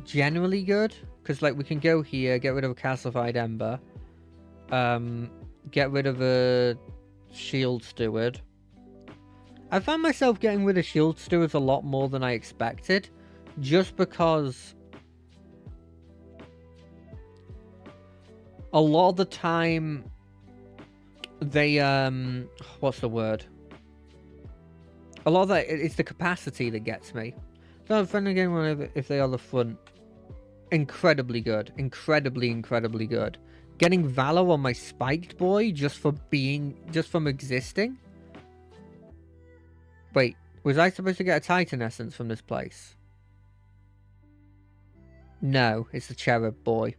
generally good. Because like we can go here, get rid of a Calcified Ember. Get rid of a Shield Steward. I found myself getting rid of Shield Stewards a lot more than I expected. Just because... a lot of the time, they, what's the word? A lot of that, it's the capacity that gets me. So friendly game if they are the front. Incredibly good. Incredibly good. Getting Valor on my spiked boy just from existing? Wait, was I supposed to get a Titan essence from this place? No, it's the Cherub boy.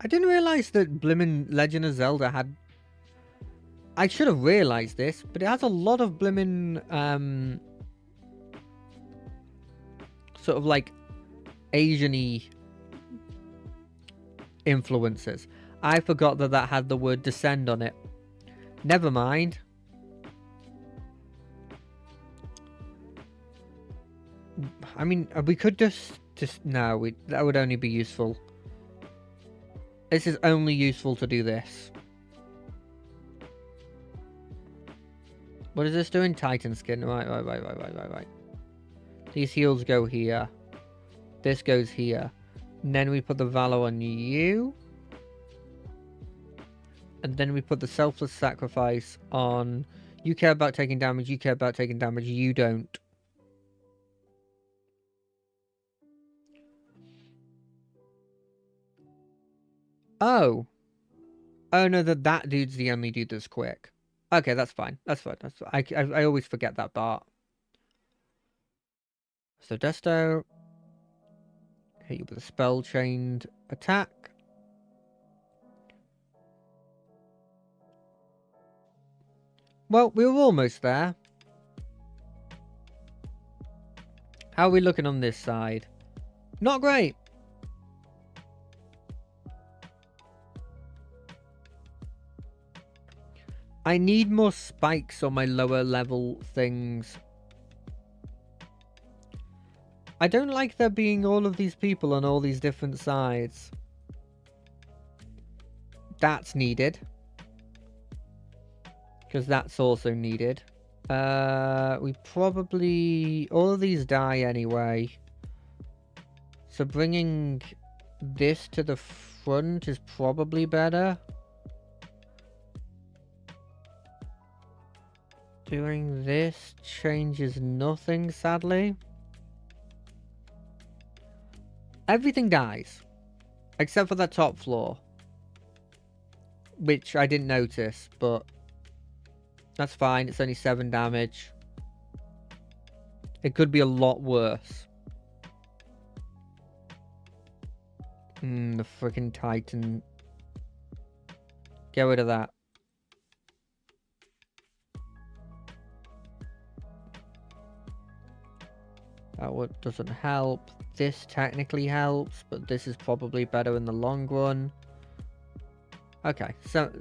I didn't realise that Blimmin' Legend of Zelda had... I should have realised this, but it has a lot of Blimmin', sort of like Asian-y influences. I forgot that had the word descend on it. Never mind. I mean, we could just no, that would only be useful. This is only useful to do this. What is this doing? Titan skin. Right. These heals go here. This goes here. And then we put the Valor on you. And then we put the Selfless Sacrifice on... You care about taking damage, you care about taking damage, you don't. Oh. Oh no, that dude's the only dude that's quick. Okay, that's fine. That's fine. I always forget that part. So Desto. Hit you with a spell chained attack. Well, we were almost there. How are we looking on this side? Not great. I need more spikes on my lower level things. I don't like there being all of these people on all these different sides. That's needed. Because that's also needed. We probably... All of these die anyway. So bringing this to the front is probably better. Doing this changes nothing, sadly. Everything dies. Except for that top floor. Which I didn't notice, but... That's fine, it's only 7 damage. It could be a lot worse. The freaking Titan. Get rid of that. That doesn't help. This technically helps, but this is probably better in the long run. Okay, so...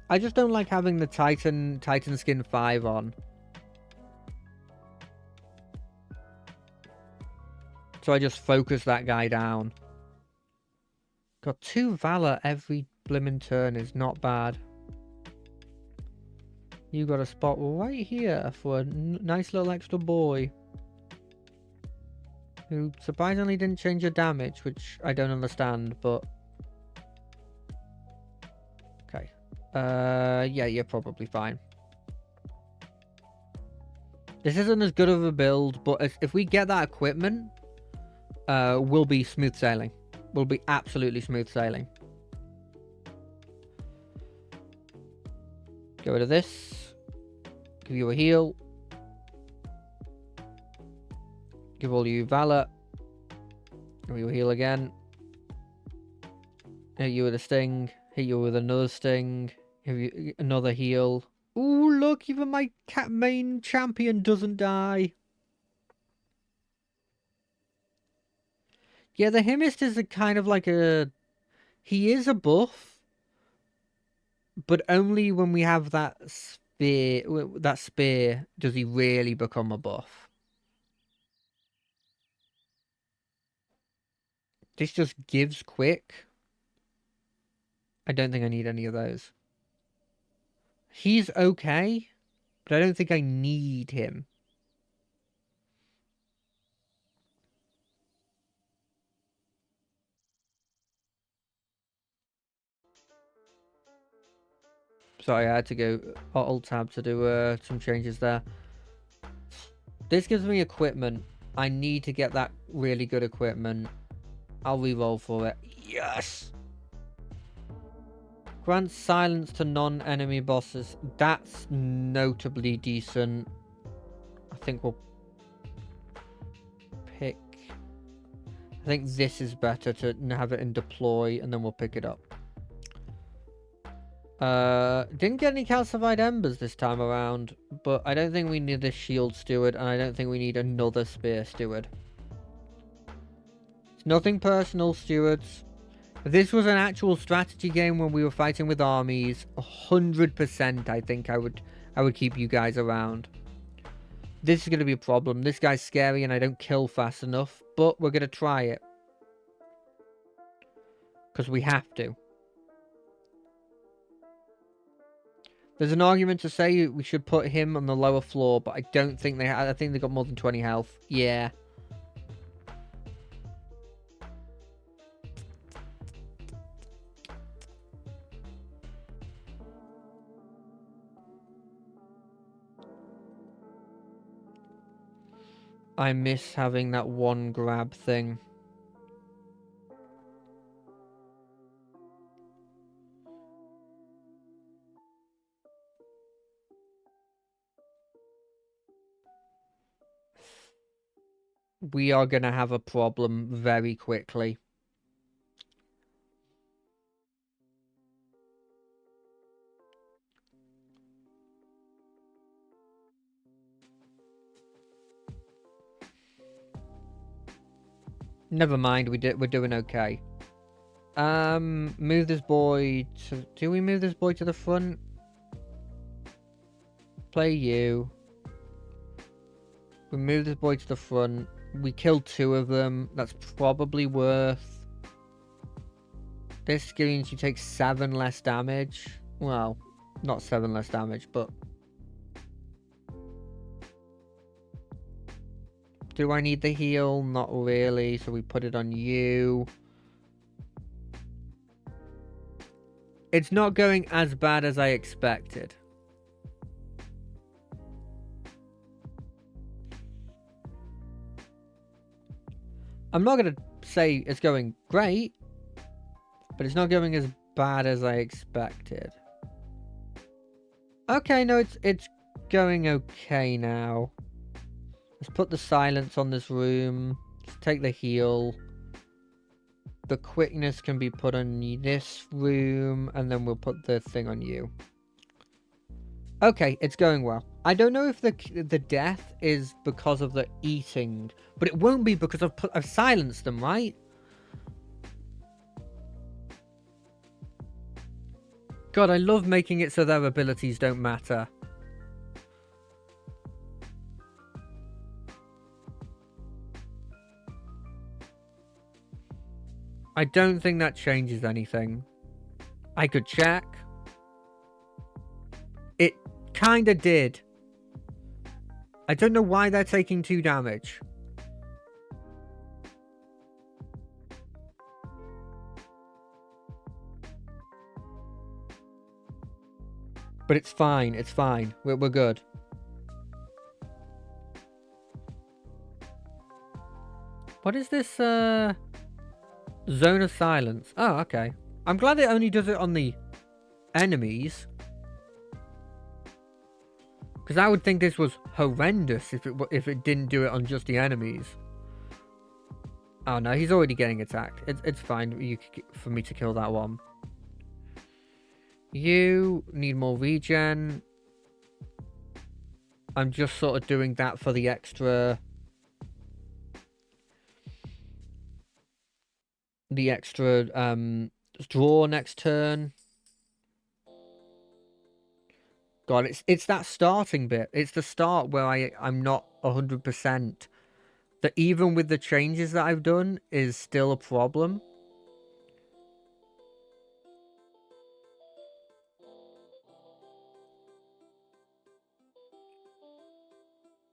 I just don't like having the Titan Skin 5 on. So I just focus that guy down. Got 2 Valor every blimmin' turn is not bad. You got a spot right here for a nice little extra boy. Who surprisingly didn't change your damage, which I don't understand, but... Okay. Yeah, you're probably fine. This isn't as good of a build, but if we get that equipment, we'll be smooth sailing. We'll be absolutely smooth sailing. Get rid of this. Give you a heal. Give all you Valor. Give you a heal again. Hit you with a sting. Hit you with another sting. Give you another heal. Ooh, look, even my main champion doesn't die. Yeah, the Himist is a kind of like a... He is a buff. But only when we have that spear does he really become a buff. This just gives quick. I don't think I need any of those. He's okay, but I don't think I need him. Sorry, I had to go Alt-Tab to do some changes there. This gives me equipment. I need to get that really good equipment. I'll re-roll for it. Yes! Grant silence to non-enemy bosses. That's notably decent. I think we'll pick... I think this is better to have it in deploy, and then we'll pick it up. Didn't get any calcified embers this time around, but I don't think we need a shield steward, and I don't think we need another spear steward. It's nothing personal, stewards. If this was an actual strategy game when we were fighting with armies, 100% I think I would keep you guys around. This is going to be a problem. This guy's scary and I don't kill fast enough, but we're going to try it. Because we have to. There's an argument to say we should put him on the lower floor, but I don't think I think they got more than 20 health. Yeah. I miss having that one grab thing. We are going to have a problem very quickly. Never mind, we're doing okay. Move this boy to... Do we move this boy to the front? Play you. We move this boy to the front. We killed 2 of them. That's probably worth... This means you take 7 less damage. Well, not 7 less damage, but... Do I need the heal? Not really, so we put it on you. It's not going as bad as I expected. I'm not going to say it's going great, but it's not going as bad as I expected. Okay, no, it's going okay now. Let's put the silence on this room. Let's take the heal. The quickness can be put on this room, and then we'll put the thing on you. Okay, it's going well. I don't know if the death is because of the eating, but it won't be because I've silenced them, right? God, I love making it so their abilities don't matter. I don't think that changes anything. I could check. It kinda did. I don't know why they're taking 2 damage. But it's fine, it's fine. We're good. What is this, Zone of Silence? Oh, okay. I'm glad it only does it on the enemies. Because I would think this was horrendous if it didn't do it on just the enemies. Oh no, he's already getting attacked. It's fine for me to kill that one. You need more regen. I'm just sort of doing that for the extra... draw next turn. God, it's that starting bit. It's the start where I'm not 100%. That even with the changes that I've done is still a problem.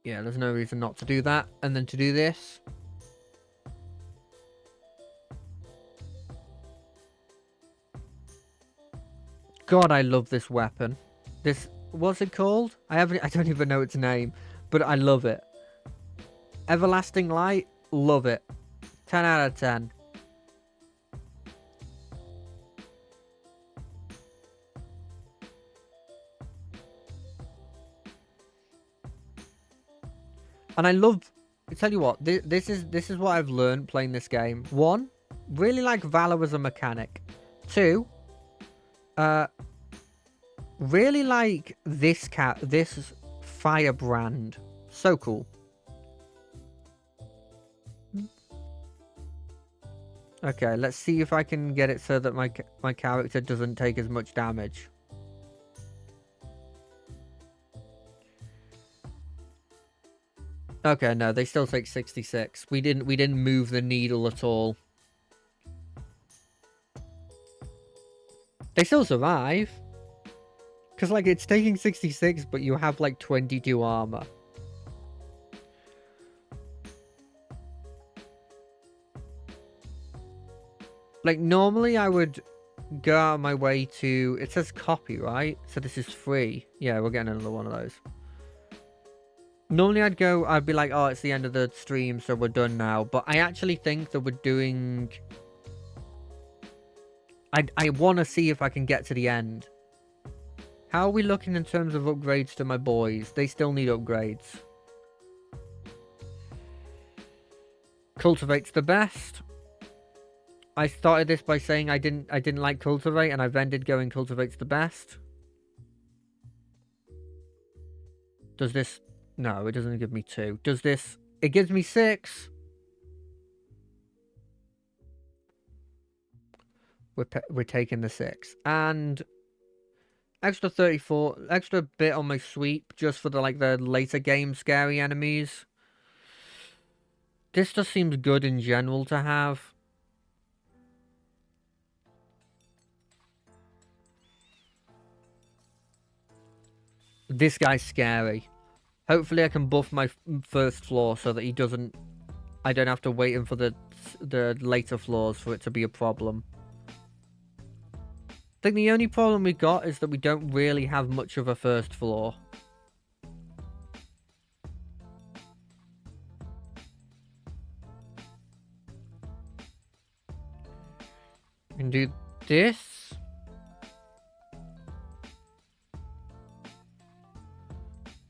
Yeah, there's no reason not to do that. And then to do this. God, I love this weapon. This, what's it called? I don't even know its name, but I love it. Everlasting Light, love it. 10 out of 10. And I love, I tell you what, this is what I've learned playing this game. One, really like Valor as a mechanic. Two, really like this firebrand. So cool. Okay, let's see if I can get it so that my character doesn't take as much damage. Okay, no, they still take 66. We didn't move the needle at all. They still survive. Because, like, it's taking 66, but you have, like, 22 armor. Like, normally I would go out of my way to... It says copy, right? So this is free. Yeah, we're getting another one of those. Normally I'd be like, oh, it's the end of the stream, so we're done now. But I actually think that we're doing... I want to see if I can get to the end. How are we looking in terms of upgrades to my boys? They still need upgrades. Cultivate's the best. I started this by saying I didn't like Cultivate, and I've ended going Cultivate's the best. Does this... No, it doesn't give me 2. Does this... It gives me 6. We're taking the 6. And... Extra 34... Extra bit on my sweep, just for the later game scary enemies. This just seems good in general to have. This guy's scary. Hopefully I can buff my first floor so that he doesn't... I don't have to wait him for the later floors for it to be a problem. I think the only problem we got is that we don't really have much of a first floor. We can do this.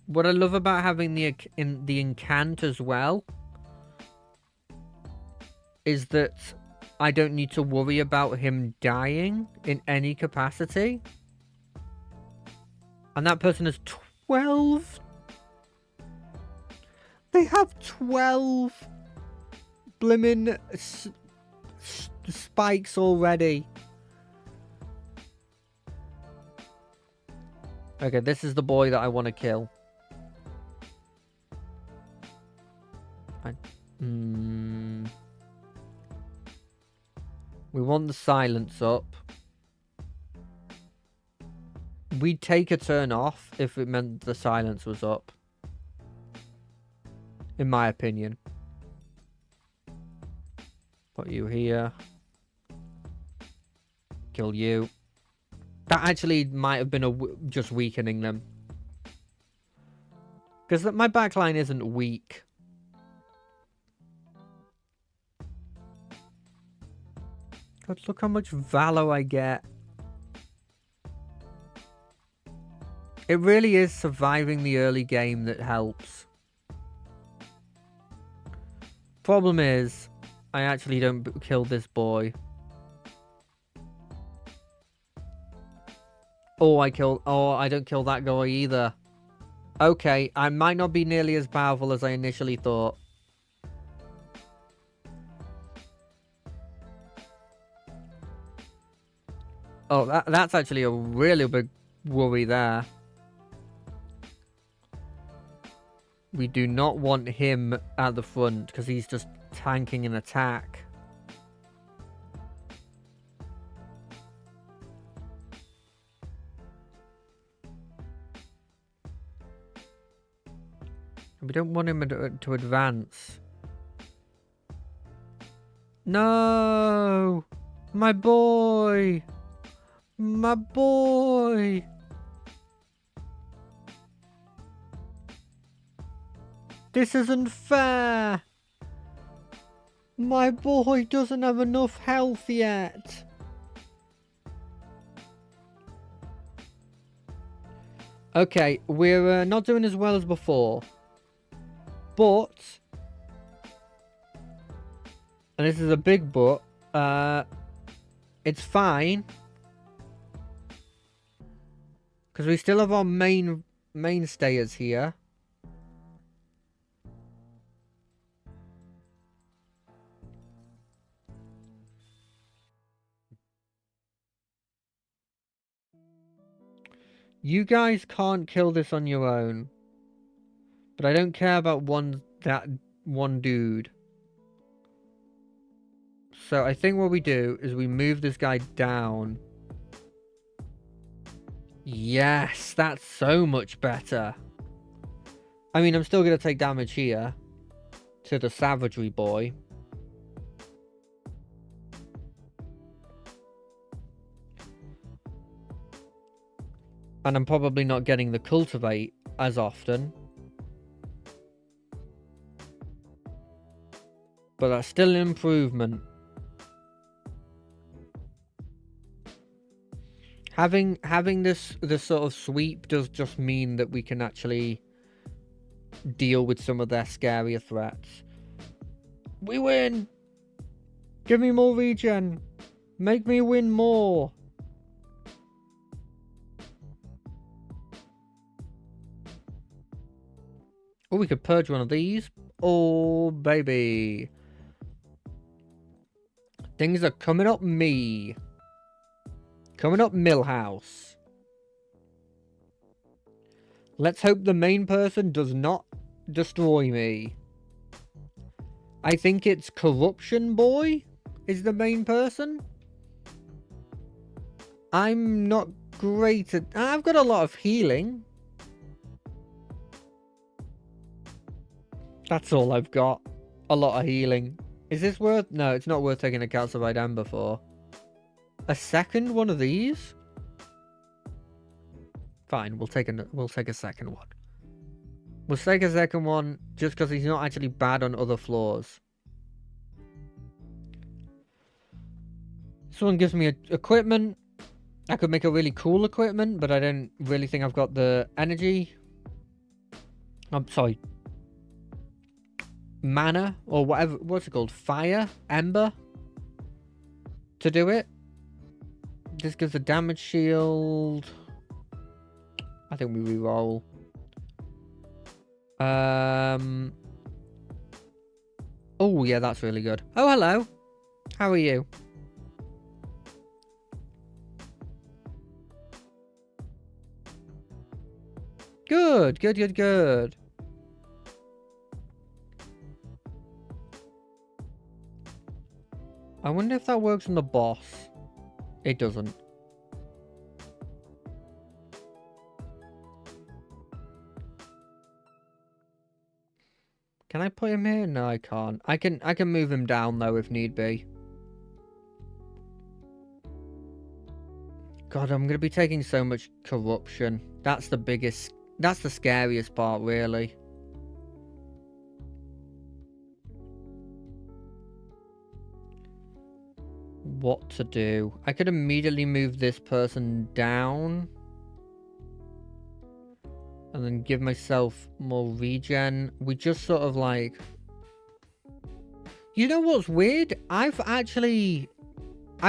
What I love about having the incant as well is that I don't need to worry about him dying in any capacity. And that person has 12. They have 12 blimmin' spikes already. Okay, this is the boy that I want to kill. We want the silence up. We'd take a turn off if it meant the silence was up. In my opinion. Put you here. Kill you. That actually might have been just weakening them. Because my backline isn't weak. God, look how much valor I get. It really is surviving the early game that helps. Problem is, I actually don't kill this boy. Oh, I don't kill that guy either. Okay, I might not be nearly as powerful as I initially thought. Oh, that's actually a really big worry there. We do not want him at the front because he's just tanking an attack. We don't want him to advance. No! My boy! My boy. This isn't fair. My boy doesn't have enough health yet. Okay, we're not doing as well as before. But, and this is a big but, it's fine. Because we still have our mainstayers here. You guys can't kill this on your own. But I don't care about that one dude. So I think what we do is we move this guy down. Yes, that's so much better. I mean, I'm still going to take damage here to the savagery boy. And I'm probably not getting the cultivate as often. But that's still an improvement. Having this sort of sweep does just mean that we can actually deal with some of their scarier threats. We win! Give me more regen! Make me win more! Oh, we could purge one of these. Oh, baby. Things are coming up me. Coming up Millhouse. Let's hope the main person does not destroy me. I think it's Corruption Boy is the main person. I'm not great at... I've got a lot of healing. That's all I've got. A lot of healing. Is this worth... No, it's not worth taking a calcified amber for. A second one of these? Fine, we'll take a second one. We'll take a second one just because he's not actually bad on other floors. This one gives me equipment. I could make a really cool equipment, but I don't really think I've got the energy. I'm sorry. Mana, or whatever. What's it called? Fire? Ember? To do it. This gives a damage shield. I think we reroll. Oh, yeah, that's really good. Oh, hello. How are you? Good, good, good, good. I wonder if that works on the boss. It doesn't. Can I put him here? No, I can't. I can move him down though if need be. God, I'm gonna be taking so much corruption. That's the biggest. That's the scariest part, really. What to do? I could immediately move this person down. And then give myself more regen. We just sort of like... You know what's weird? I've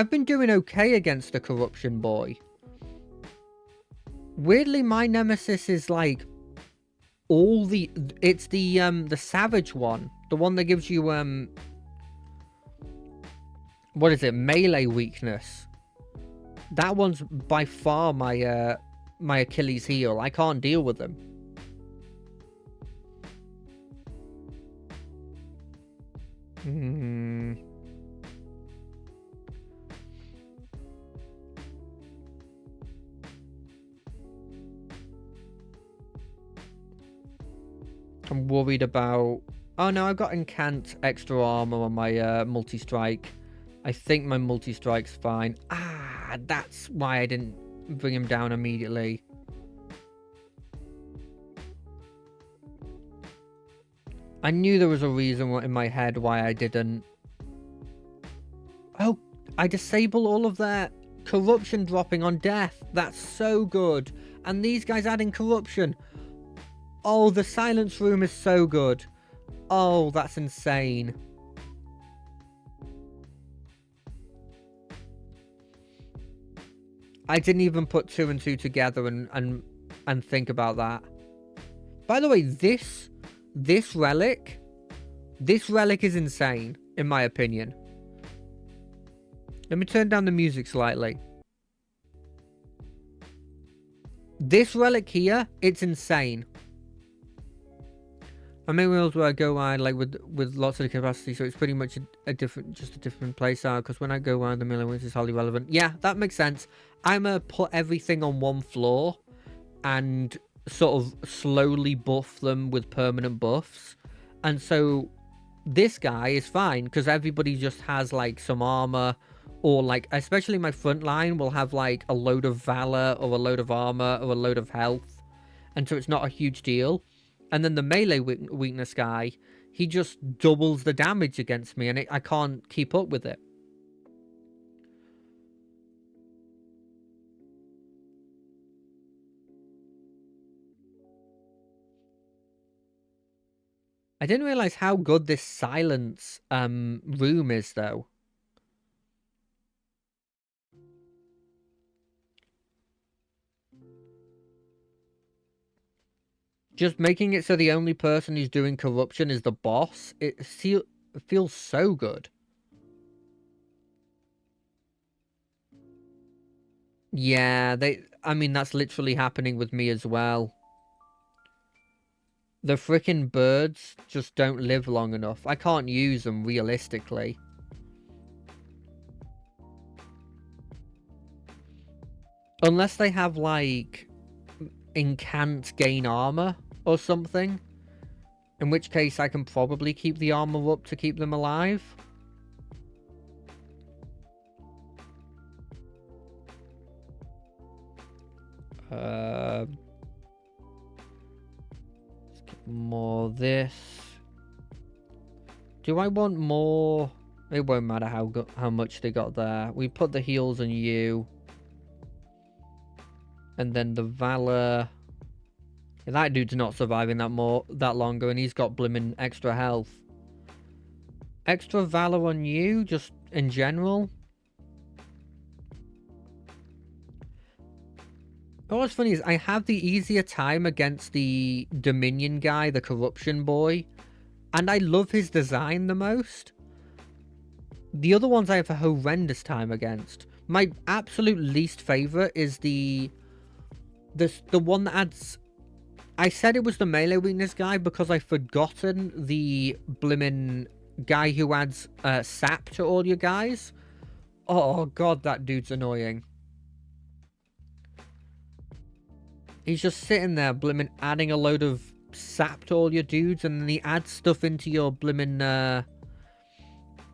been doing okay against the Corruption Boy. Weirdly, my nemesis is like... It's the Savage one. The one that gives you, what is it? Melee weakness. That one's by far my, my Achilles heel. I can't deal with them. I'm worried about... Oh no, I've got Incant extra armor on my multi-strike. I think my multi-strike's fine. Ah! That's why I didn't bring him down immediately. I knew there was a reason in my head why I didn't. Oh, I disable all of their corruption dropping on death. That's so good. And these guys adding corruption. Oh, the silence room is so good. Oh, that's insane. I didn't even put 2 and 2 together and think about that. By the way, this relic is insane, in my opinion. Let me turn down the music slightly. This relic here, it's insane. I may as well go wide like with lots of capacity, so it's pretty much a different play style. Because when I go wide, the melee wins is highly relevant. Yeah, that makes sense. I'm gonna put everything on one floor and sort of slowly buff them with permanent buffs, and so this guy is fine because everybody just has like some armor, or like especially my front line will have like a load of valor or a load of armor or a load of health, and so it's not a huge deal. And then the melee weakness guy, he just doubles the damage against me, and I can't keep up with it. I didn't realize how good this silence room is, though. Just making it so the only person who's doing corruption is the boss. It feels so good. Yeah, I mean, that's literally happening with me as well. The frickin' birds just don't live long enough. I can't use them realistically. Unless they have, like, incant gain armor or something. In which case I can probably keep the armor up to keep them alive. Let's get more of this. Do I want more? It won't matter how much they got there. We put the heals on you. And then the Valor. That dude's not surviving that longer, and he's got blimmin' extra health. Extra Valor on you, just in general. But what's funny is I have the easier time against the Dominion guy, the corruption boy. And I love his design the most. The other ones I have a horrendous time against. My absolute least favorite is the one that adds... I said it was the melee weakness guy because I've forgotten the blimmin' guy who adds sap to all your guys. Oh god, that dude's annoying. He's just sitting there blimmin' adding a load of sap to all your dudes, and then he adds stuff into your blimmin'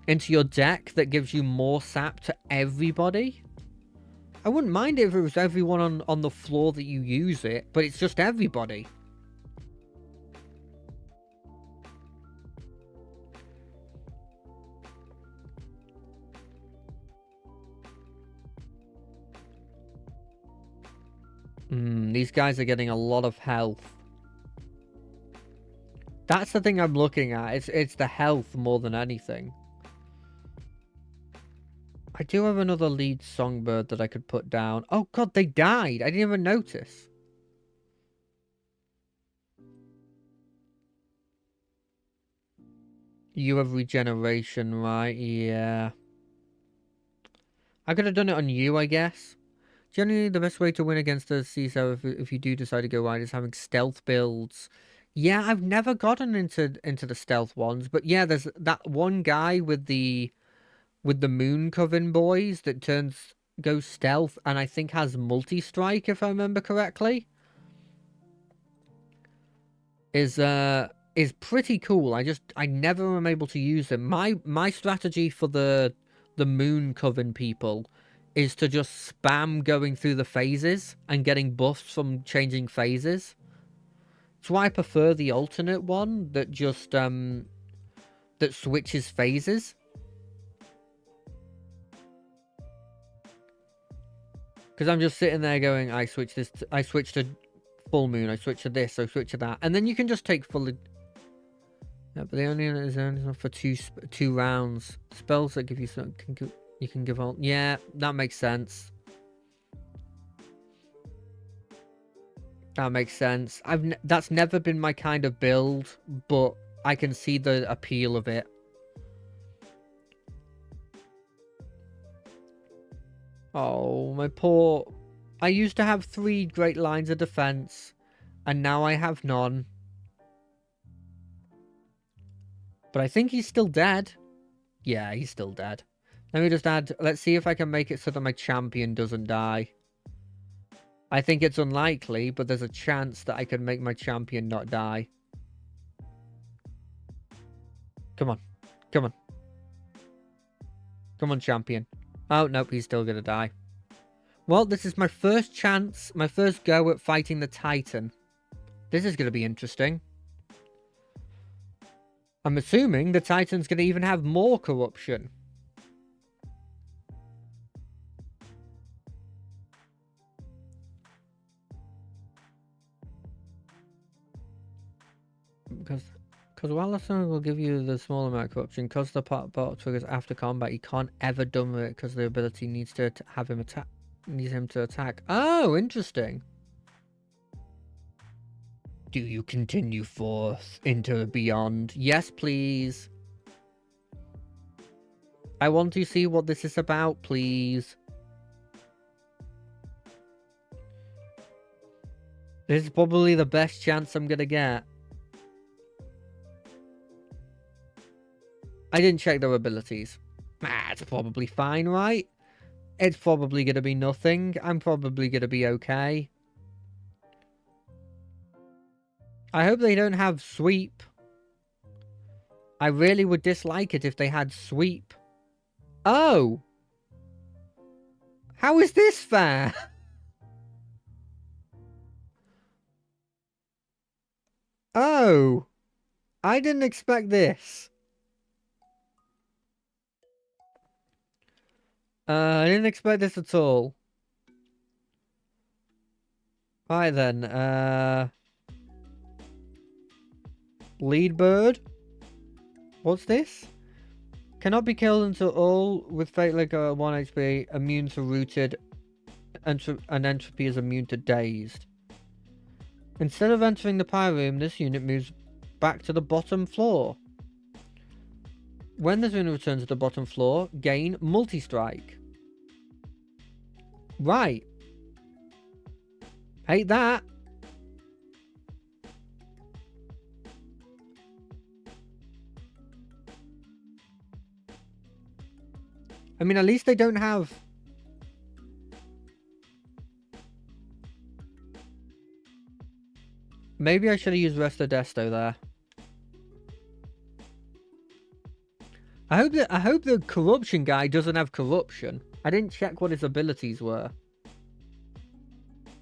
into your deck that gives you more sap to everybody. I wouldn't mind it if it was everyone on the floor that you use it, but it's just everybody. These guys are getting a lot of health. That's the thing I'm looking at. It's the health more than anything. I do have another lead songbird that I could put down. Oh god, they died. I didn't even notice. You have regeneration, right? Yeah. I could have done it on you, I guess. Generally, the best way to win against the CISO if you do decide to go wide is having stealth builds. Yeah, I've never gotten into the stealth ones, but yeah, there's that one guy with the Moon Coven boys that goes stealth, and I think has multi-strike, if I remember correctly. Is pretty cool. I never am able to use them. My strategy for the Moon Coven people is to just spam going through the phases and getting buffs from changing phases. That's why I prefer the alternate one that just that switches phases. Because I'm just sitting there going, I switch this, I switch to full moon, I switch to this, I switch to that, and then you can just take fully. Yeah, but the only is enough for two rounds. Spells that give you some you can give all. Yeah, that makes sense. That makes sense. That's never been my kind of build, but I can see the appeal of it. Oh, my poor... I used to have 3 great lines of defense, and now I have none. But I think he's still dead. Yeah, he's still dead. Let me just add... Let's see if I can make it so that my champion doesn't die. I think it's unlikely, but there's a chance that I can make my champion not die. Come on. Come on. Come on, champion. Oh, nope, he's still gonna die. Well, this is my first chance, my first go at fighting the Titan. This is gonna be interesting. I'm assuming the Titan's gonna even have more corruption. Because while the sun will give you the small amount of corruption, because the bot triggers after combat, you can't ever dumb it because the ability needs to have him attack. Needs him to attack. Oh, interesting. Do you continue forth into beyond? Yes, please. I want to see what this is about, please. This is probably the best chance I'm gonna get. I didn't check their abilities. It's probably fine, right? It's probably going to be nothing. I'm probably going to be okay. I hope they don't have sweep. I really would dislike it if they had sweep. Oh! How is this fair? Oh! I didn't expect this. I didn't expect this at all. Alright then, Lead bird? What's this? Cannot be killed until all with Fate like 1 HP, immune to rooted, and entropy is immune to dazed. Instead of entering the pyre room, this unit moves back to the bottom floor. When this unit returns to the bottom floor, gain multi-strike. Right. Hate that. I mean, at least they don't have... Maybe I should have used Resto Desto there. I hope the corruption guy doesn't have corruption. I didn't check what his abilities were.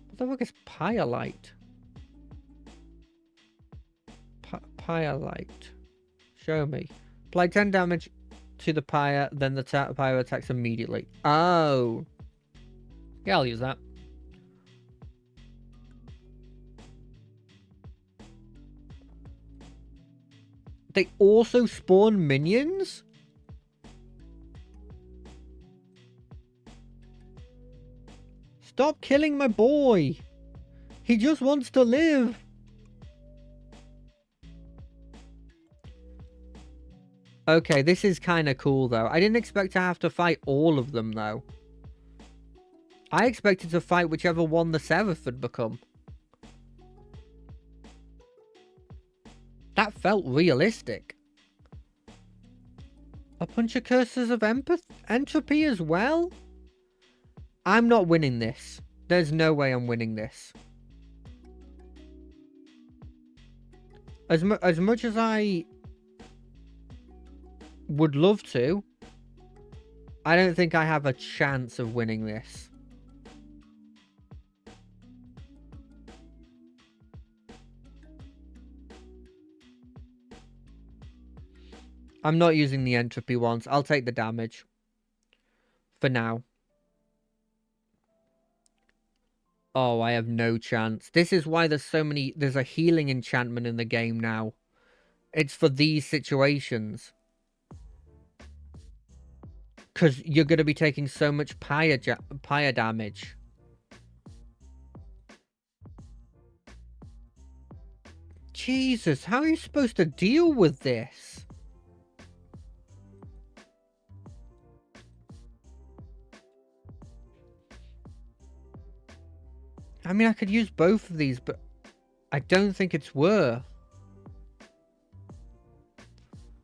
What the fuck is Pyrelite? Pyrelite. Show me. Apply 10 damage to the pyre, then the pyre attacks immediately. Oh. Yeah, I'll use that. They also spawn minions? Stop killing my boy. He just wants to live. Okay, this is kind of cool, though. I didn't expect to have to fight all of them, though. I expected to fight whichever one the Seraph had become. That felt realistic. A bunch of curses of entropy as well? I'm not winning this. There's no way I'm winning this. As much as I would love to, I don't think I have a chance of winning this. I'm not using the entropy ones. I'll take the damage. For now. Oh, I have no chance. This is why there's a healing enchantment in the game now. It's for these situations. Because you're going to be taking so much pyre damage. Jesus, how are you supposed to deal with this? I mean, I could use both of these, but I don't think it's worth.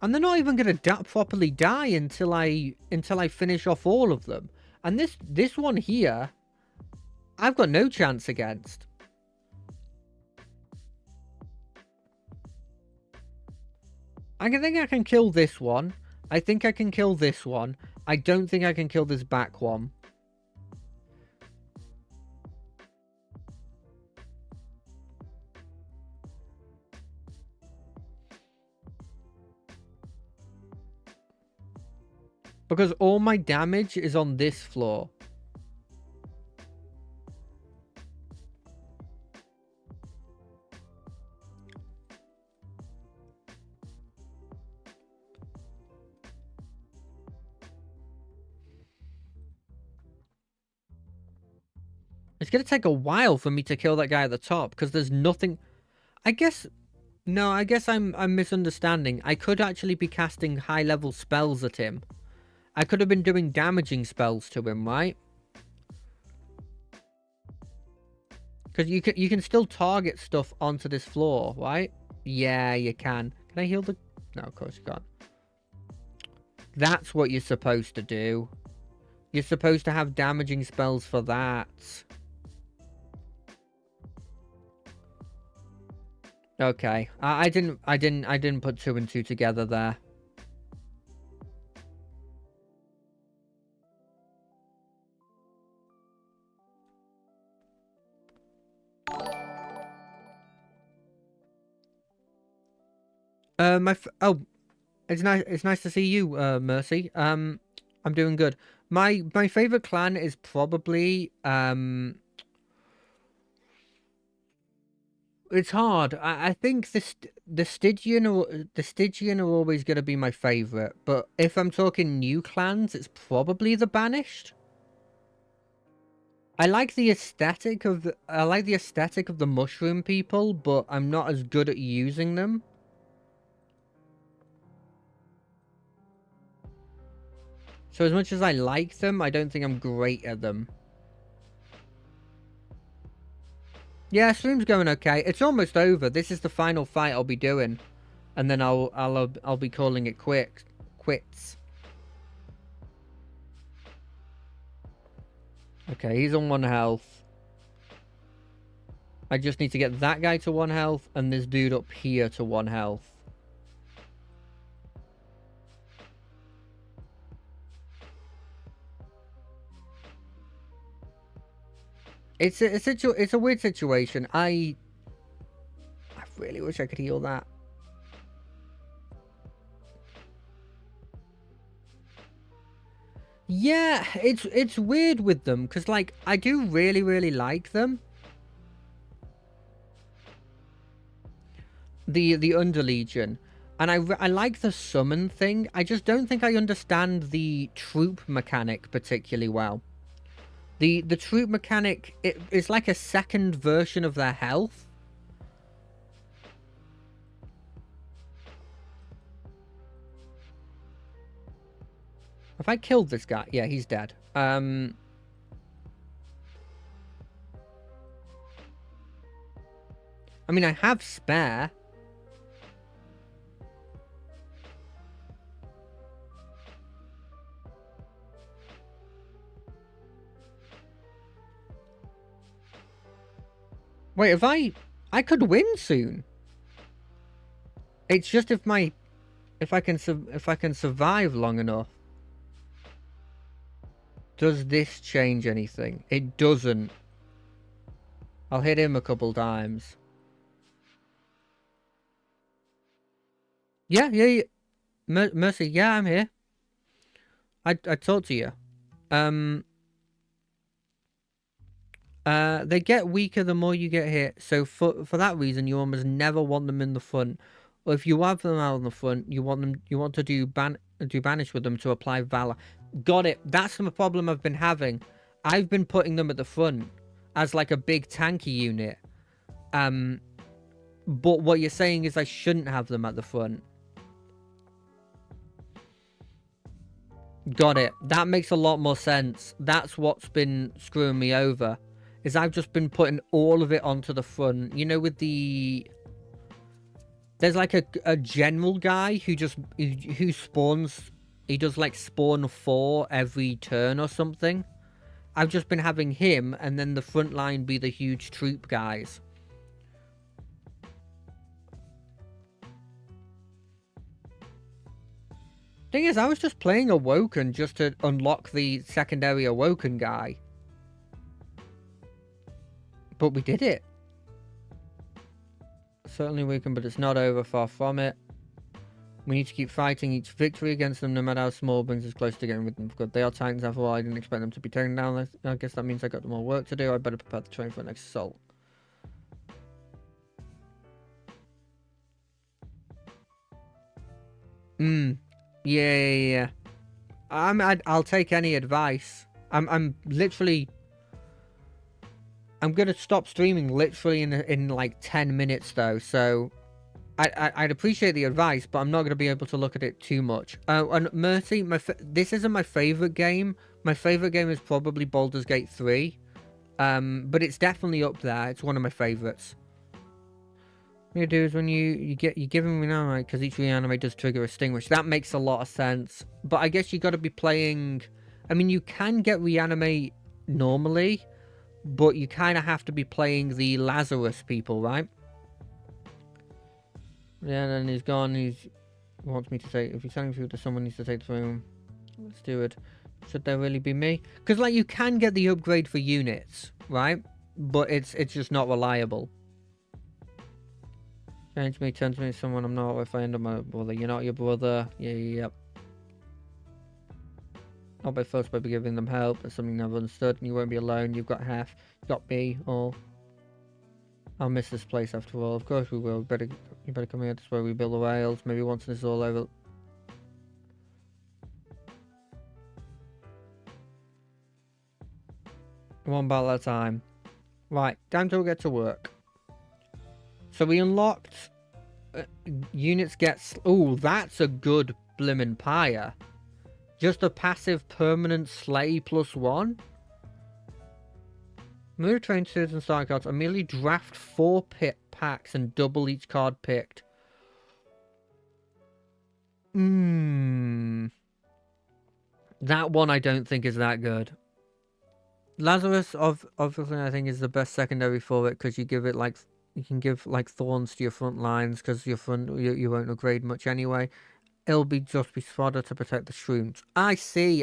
And they're not even going to properly die until I finish off all of them. And this one here, I've got no chance against. I think I can kill this one. I think I can kill this one. I don't think I can kill this back one. Because all my damage is on this floor. It's going to take a while for me to kill that guy at the top, because there's nothing... I guess... No, I guess I'm misunderstanding. I could actually be casting high-level spells at him. I could have been doing damaging spells to him, right? Because you can still target stuff onto this floor, right? Yeah, you can. Can I heal the... No, of course you can't. That's what you're supposed to do. You're supposed to have damaging spells for that. Okay. I didn't put 2 and 2 together there. Oh, it's nice to see you, Mercy. I'm doing good. My favorite clan is probably it's hard. I think the Stygian are always going to be my favorite, but if I'm talking new clans, it's probably the Banished. I like the aesthetic of the mushroom people, but I'm not as good at using them. So as much as I like them, I don't think I'm great at them. Yeah, stream's going okay. It's almost over. This is the final fight I'll be doing, and then I'll be calling it quits. Okay, he's on 1 health. I just need to get that guy to 1 health and this dude up here to 1 health. It's a weird situation. I really wish I could heal that. Yeah, it's weird with them because like I do really like them. The Underlegion, and I like the summon thing. I just don't think I understand the troop mechanic particularly well. The troop mechanic, it's like a second version of their health. Have I killed this guy? Yeah, he's dead. I mean, I have spare. Wait, I could win soon. It's just if I can survive long enough. Does this change anything? It doesn't. I'll hit him a couple times. Yeah. Mercy, yeah, I'm here. I talked to you. They get weaker the more you get hit, so for that reason, you almost never want them in the front. Or if you have them out in the front, you want to do banish with them to apply valor. Got it. That's the problem I've been having. I've been putting them at the front as like a big tanky unit. But what you're saying is I shouldn't have them at the front. Got it. That makes a lot more sense. That's what's been screwing me over. Is I've just been putting all of it onto the front. You know, with the... There's like a general guy who spawns... He does like spawn 4 every turn or something. I've just been having him and then the front line be the huge troop guys. Thing is, I was just playing Awoken just to unlock the secondary Awoken guy. But we did it. Certainly weakened, but it's not over, far from it. We need to keep fighting. Each victory against them, no matter how small, brings us closer to getting with them for good. They are Titans after all. I didn't expect them to be taken down. I guess that means I got more work to do. I better prepare the train for the next assault. Yeah. I'll take any advice. I'm literally... I'm gonna stop streaming literally in like 10 minutes though, so I'd appreciate the advice, but I'm not gonna be able to look at it too much. And Mercy, this isn't my favorite game. My favorite game is probably Baldur's Gate 3, but it's definitely up there. It's one of my favorites. What you do is when you give him reanimate because each reanimate does trigger a sting, which that makes a lot of sense. But I guess you got to be playing. I mean, you can get reanimate normally, but you kind of have to be playing the Lazarus people, right? Yeah, and then he's gone. He wants me to say, if he's sending food to someone, needs to take the room. Let's do it. Should there really be me? Because like you can get the upgrade for units, right? But it's just not reliable. Change me, turn to me someone I'm not. If I end up my brother, you're not your brother. Yep. Not by force, by giving them help. That's something never understood. And you won't be alone. You've got half. You've got me. All. I'll miss this place after all. Of course we will. You better come here. That's where we build the rails. Maybe once this is all over. One battle at a time. Right. Time to get to work. So we unlocked units get... Oh, that's a good blimmin' pyre. Just a passive permanent slay +1. Move train suits and starting cards. Immediately draft 4 packs and double each card picked. That one I don't think is that good. Lazarus, obviously, I think is the best secondary for it because you give it like... You can give like thorns to your front lines because you won't upgrade much anyway. It'll just be fodder to protect the shrooms. I see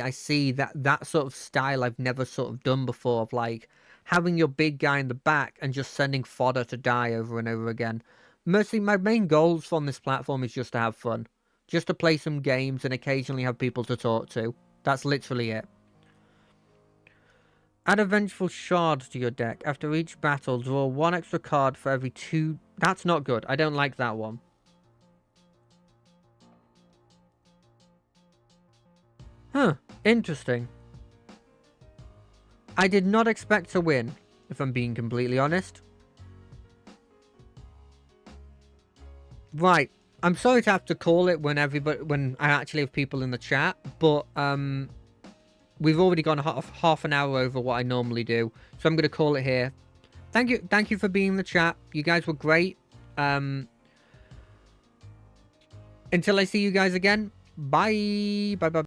that sort of style I've never sort of done before, of like having your big guy in the back and just sending fodder to die over and over again. Mostly my main goals from this platform is just to have fun. Just to play some games and occasionally have people to talk to. That's literally it. Add a Vengeful Shard to your deck. After each battle, draw 1 extra card for every 2... That's not good. I don't like that one. Huh. Interesting. I did not expect to win, if I'm being completely honest. Right. I'm sorry to have to call it when I actually have people in the chat, but we've already gone half an hour over what I normally do, so I'm going to call it here. Thank you for being in the chat. You guys were great. Until I see you guys again, bye. Bye.